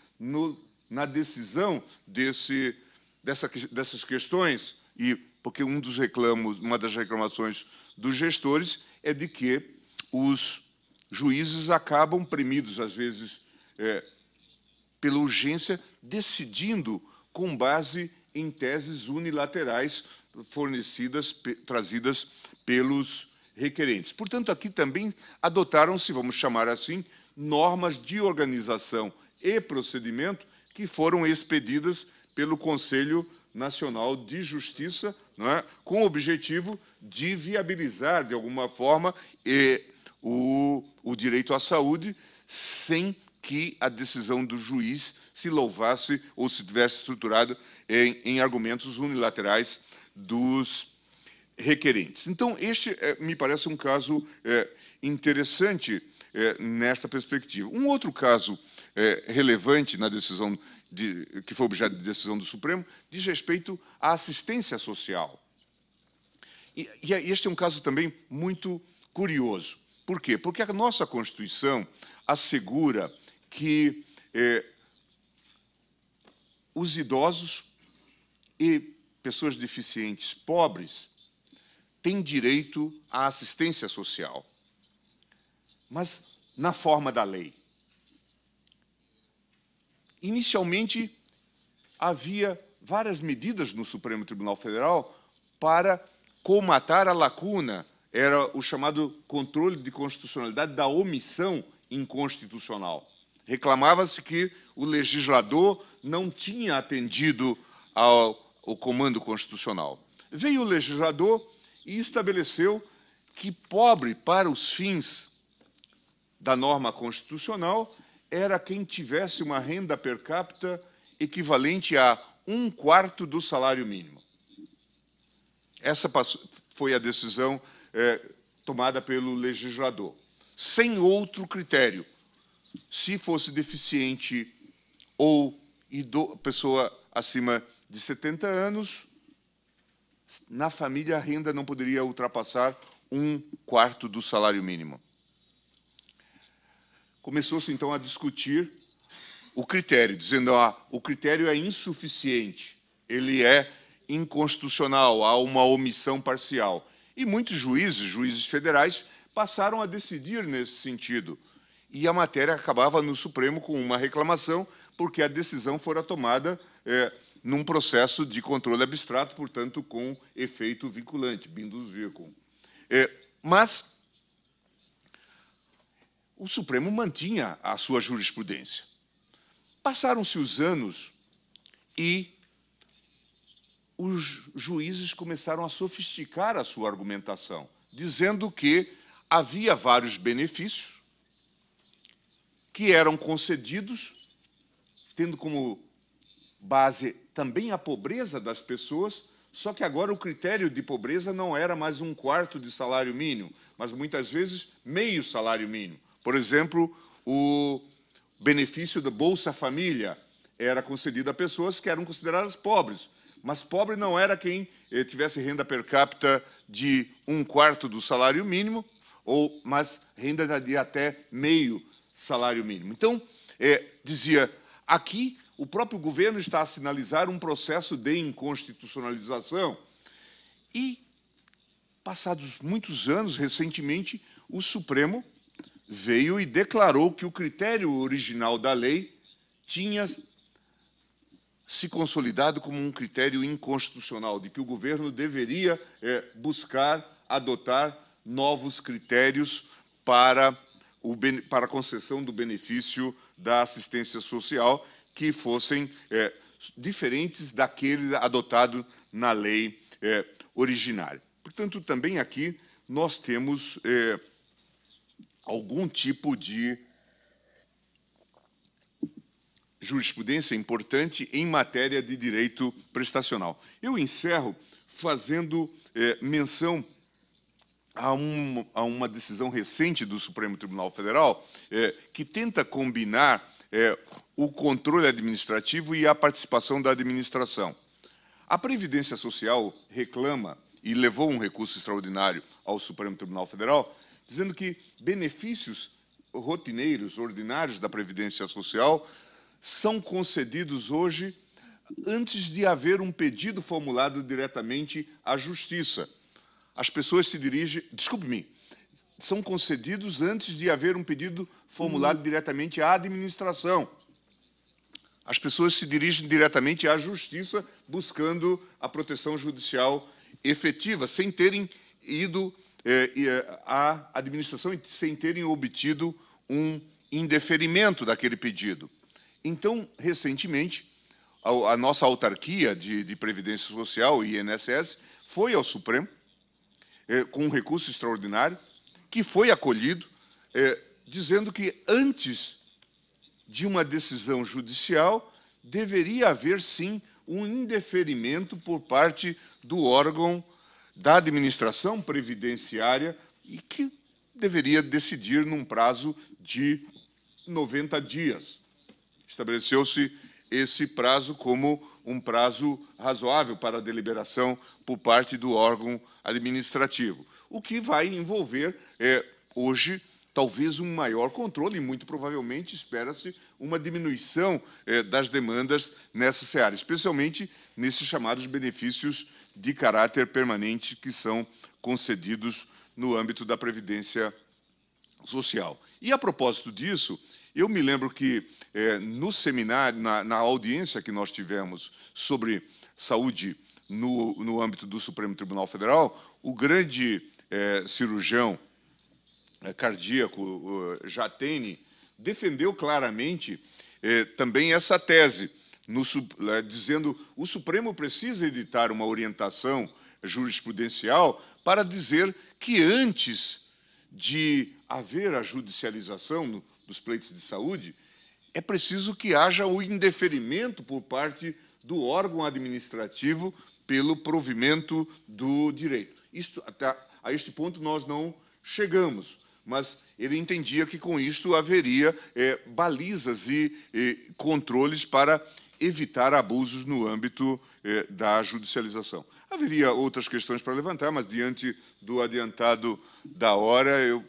na decisão dessas questões, e porque uma das reclamações dos gestores é de que os juízes acabam premidos, às vezes, pela urgência, decidindo com base em teses unilaterais trazidas pelos requerentes. Portanto, aqui também adotaram-se, vamos chamar assim, normas de organização e procedimento que foram expedidas pelo Conselho Nacional de Justiça, não é? Com o objetivo de viabilizar, de alguma forma, o direito à saúde, sem que a decisão do juiz se louvasse ou se tivesse estruturado em argumentos unilaterais dos requerentes. Então, este me parece um caso interessante nesta perspectiva. Um outro caso relevante na decisão que foi objeto de decisão do Supremo diz respeito à assistência social. E este é um caso também muito curioso. Por quê? Porque a nossa Constituição assegura que os idosos e pessoas deficientes pobres têm direito à assistência social, mas na forma da lei. Inicialmente, havia várias medidas no Supremo Tribunal Federal para comatar a lacuna, era o chamado controle de constitucionalidade da omissão inconstitucional. Reclamava-se que o legislador não tinha atendido ao comando constitucional. Veio o legislador e estabeleceu que pobre, para os fins da norma constitucional, era quem tivesse uma renda per capita equivalente a 1/4 do salário mínimo. Essa foi a decisão tomada pelo legislador, sem outro critério. Se fosse deficiente ou pessoa acima de 70 anos, na família a renda não poderia ultrapassar 1/4 do salário mínimo. Começou-se, então, a discutir o critério, dizendo que o critério é insuficiente, ele é inconstitucional, há uma omissão parcial. E muitos juízes federais, passaram a decidir nesse sentido. E a matéria acabava no Supremo com uma reclamação, porque a decisão fora tomada num processo de controle abstrato, portanto, com efeito vinculante, bindus vincum. Mas o Supremo mantinha a sua jurisprudência. Passaram-se os anos e os juízes começaram a sofisticar a sua argumentação, dizendo que havia vários benefícios que eram concedidos, tendo como base também a pobreza das pessoas, só que agora o critério de pobreza não era mais 1/4 de salário mínimo, mas muitas vezes meio salário mínimo. Por exemplo, o benefício da Bolsa Família era concedido a pessoas que eram consideradas pobres, mas pobre não era quem tivesse renda per capita de 1/4 do salário mínimo, mas renda de até meio salário mínimo. Então, dizia, aqui o próprio governo está a sinalizar um processo de inconstitucionalização. E, passados muitos anos, recentemente, o Supremo veio e declarou que o critério original da lei tinha se consolidado como um critério inconstitucional, de que o governo deveria buscar adotar novos critérios para a concessão do benefício da assistência social, que fossem diferentes daquele adotado na lei originária. Portanto, também aqui nós temos algum tipo de jurisprudência importante em matéria de direito prestacional. Eu encerro fazendo menção a uma decisão recente do Supremo Tribunal Federal que tenta combinar o controle administrativo e a participação da administração. A Previdência Social reclama e levou um recurso extraordinário ao Supremo Tribunal Federal, dizendo que benefícios rotineiros, ordinários da Previdência Social são concedidos hoje antes de haver um pedido formulado diretamente à Justiça. As pessoas se dirigem... Desculpe-me. São concedidos antes de haver um pedido formulado diretamente à administração. As pessoas se dirigem diretamente à Justiça buscando a proteção judicial efetiva, sem terem ido à administração e sem terem obtido um indeferimento daquele pedido. Então, recentemente, a nossa autarquia de Previdência Social, o INSS, foi ao Supremo com um recurso extraordinário, que foi acolhido, dizendo que antes de uma decisão judicial deveria haver, sim, um indeferimento por parte do órgão da administração previdenciária e que deveria decidir num prazo de 90 dias. Estabeleceu-se esse prazo como um prazo razoável para a deliberação por parte do órgão administrativo, o que vai envolver, hoje, talvez um maior controle, e muito provavelmente espera-se uma diminuição das demandas nessa seara, especialmente nesses chamados benefícios de caráter permanente que são concedidos no âmbito da Previdência Social. E, a propósito disso, eu me lembro que, no seminário, na audiência que nós tivemos sobre saúde no âmbito do Supremo Tribunal Federal, o grande cirurgião cardíaco Jatene defendeu claramente também essa tese, dizendo que o Supremo precisa editar uma orientação jurisprudencial para dizer que antes de haver a judicialização dos pleitos de saúde, é preciso que haja o indeferimento por parte do órgão administrativo pelo provimento do direito. Até a este ponto nós não chegamos, mas ele entendia que com isto haveria balizas e controles para evitar abusos no âmbito da judicialização. Haveria outras questões para levantar, mas diante do adiantado da hora, eu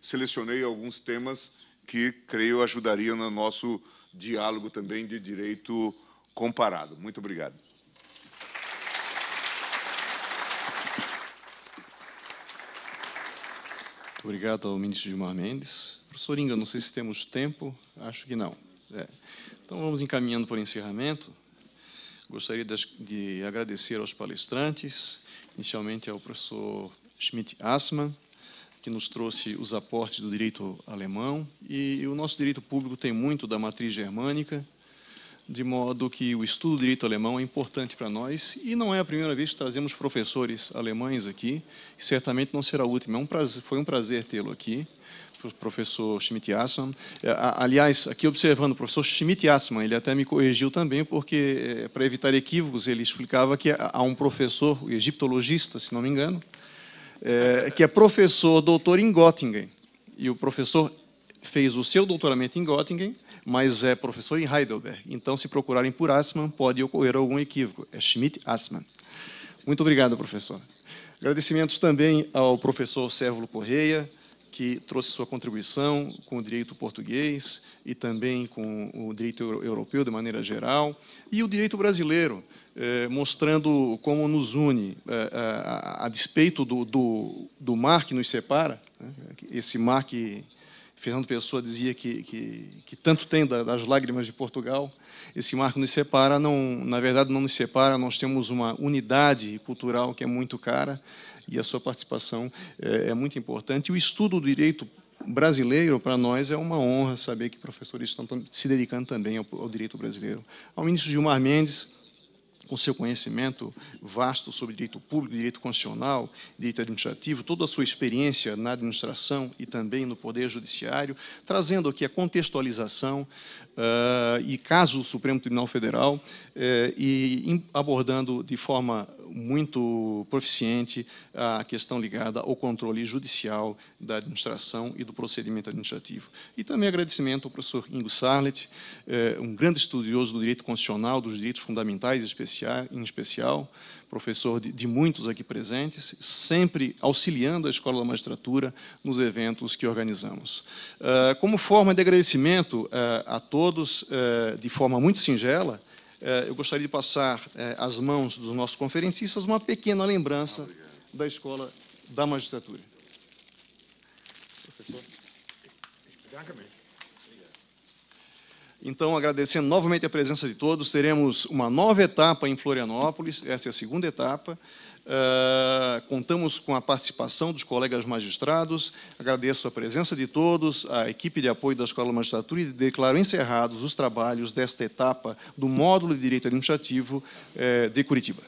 selecionei alguns temas que, creio, ajudariam no nosso diálogo também de direito comparado. Muito obrigado. Obrigado ao ministro Gilmar Mendes. Professor Inga, não sei se temos tempo, acho que não. Então, vamos encaminhando para o encerramento. Gostaria de agradecer aos palestrantes, inicialmente ao professor Schmidt-Assmann, que nos trouxe os aportes do direito alemão, e o nosso direito público tem muito da matriz germânica, de modo que o estudo do direito alemão é importante para nós, e não é a primeira vez que trazemos professores alemães aqui, e certamente não será a última. Foi um prazer tê-lo aqui, professor Schmidt-Assmann. Aliás, aqui observando o professor Schmidt-Assmann, ele até me corrigiu também, porque, para evitar equívocos, ele explicava que há um professor, egiptologista, se não me engano, que é professor, doutor em Göttingen. E o professor fez o seu doutoramento em Göttingen, mas é professor em Heidelberg. Então, se procurarem por Assmann, pode ocorrer algum equívoco. É Schmidt-Assmann. Muito obrigado, professor. Agradecimentos também ao professor Cérvulo Correia, que trouxe sua contribuição com o direito português e também com o direito europeu de maneira geral, e o direito brasileiro, mostrando como nos une, a despeito do mar que nos separa, né, esse mar que Fernando Pessoa dizia que tanto tem das lágrimas de Portugal. Esse mar que nos separa, na verdade, não nos separa, nós temos uma unidade cultural que é muito cara, e a sua participação é muito importante. E o estudo do direito brasileiro, para nós, é uma honra saber que professores estão se dedicando também ao direito brasileiro. Ao ministro Gilmar Mendes, com seu conhecimento vasto sobre direito público, direito constitucional, direito administrativo, toda a sua experiência na administração e também no Poder Judiciário, trazendo aqui a contextualização e caso do Supremo Tribunal Federal e abordando de forma muito proficiente a questão ligada ao controle judicial da administração e do procedimento administrativo. E também agradecimento ao professor Ingo Sarlet, um grande estudioso do direito constitucional, dos direitos fundamentais em especial, professor de muitos aqui presentes, sempre auxiliando a Escola da Magistratura nos eventos que organizamos. Como forma de agradecimento a todos, de forma muito singela, eu gostaria de passar às mãos dos nossos conferencistas uma pequena lembrança da Escola da Magistratura. Professor. Então, agradecendo novamente a presença de todos, teremos uma nova etapa em Florianópolis, essa é a segunda etapa. Contamos com a participação dos colegas magistrados, agradeço a presença de todos, a equipe de apoio da Escola da Magistratura e declaro encerrados os trabalhos desta etapa do módulo de Direito Administrativo de Curitiba.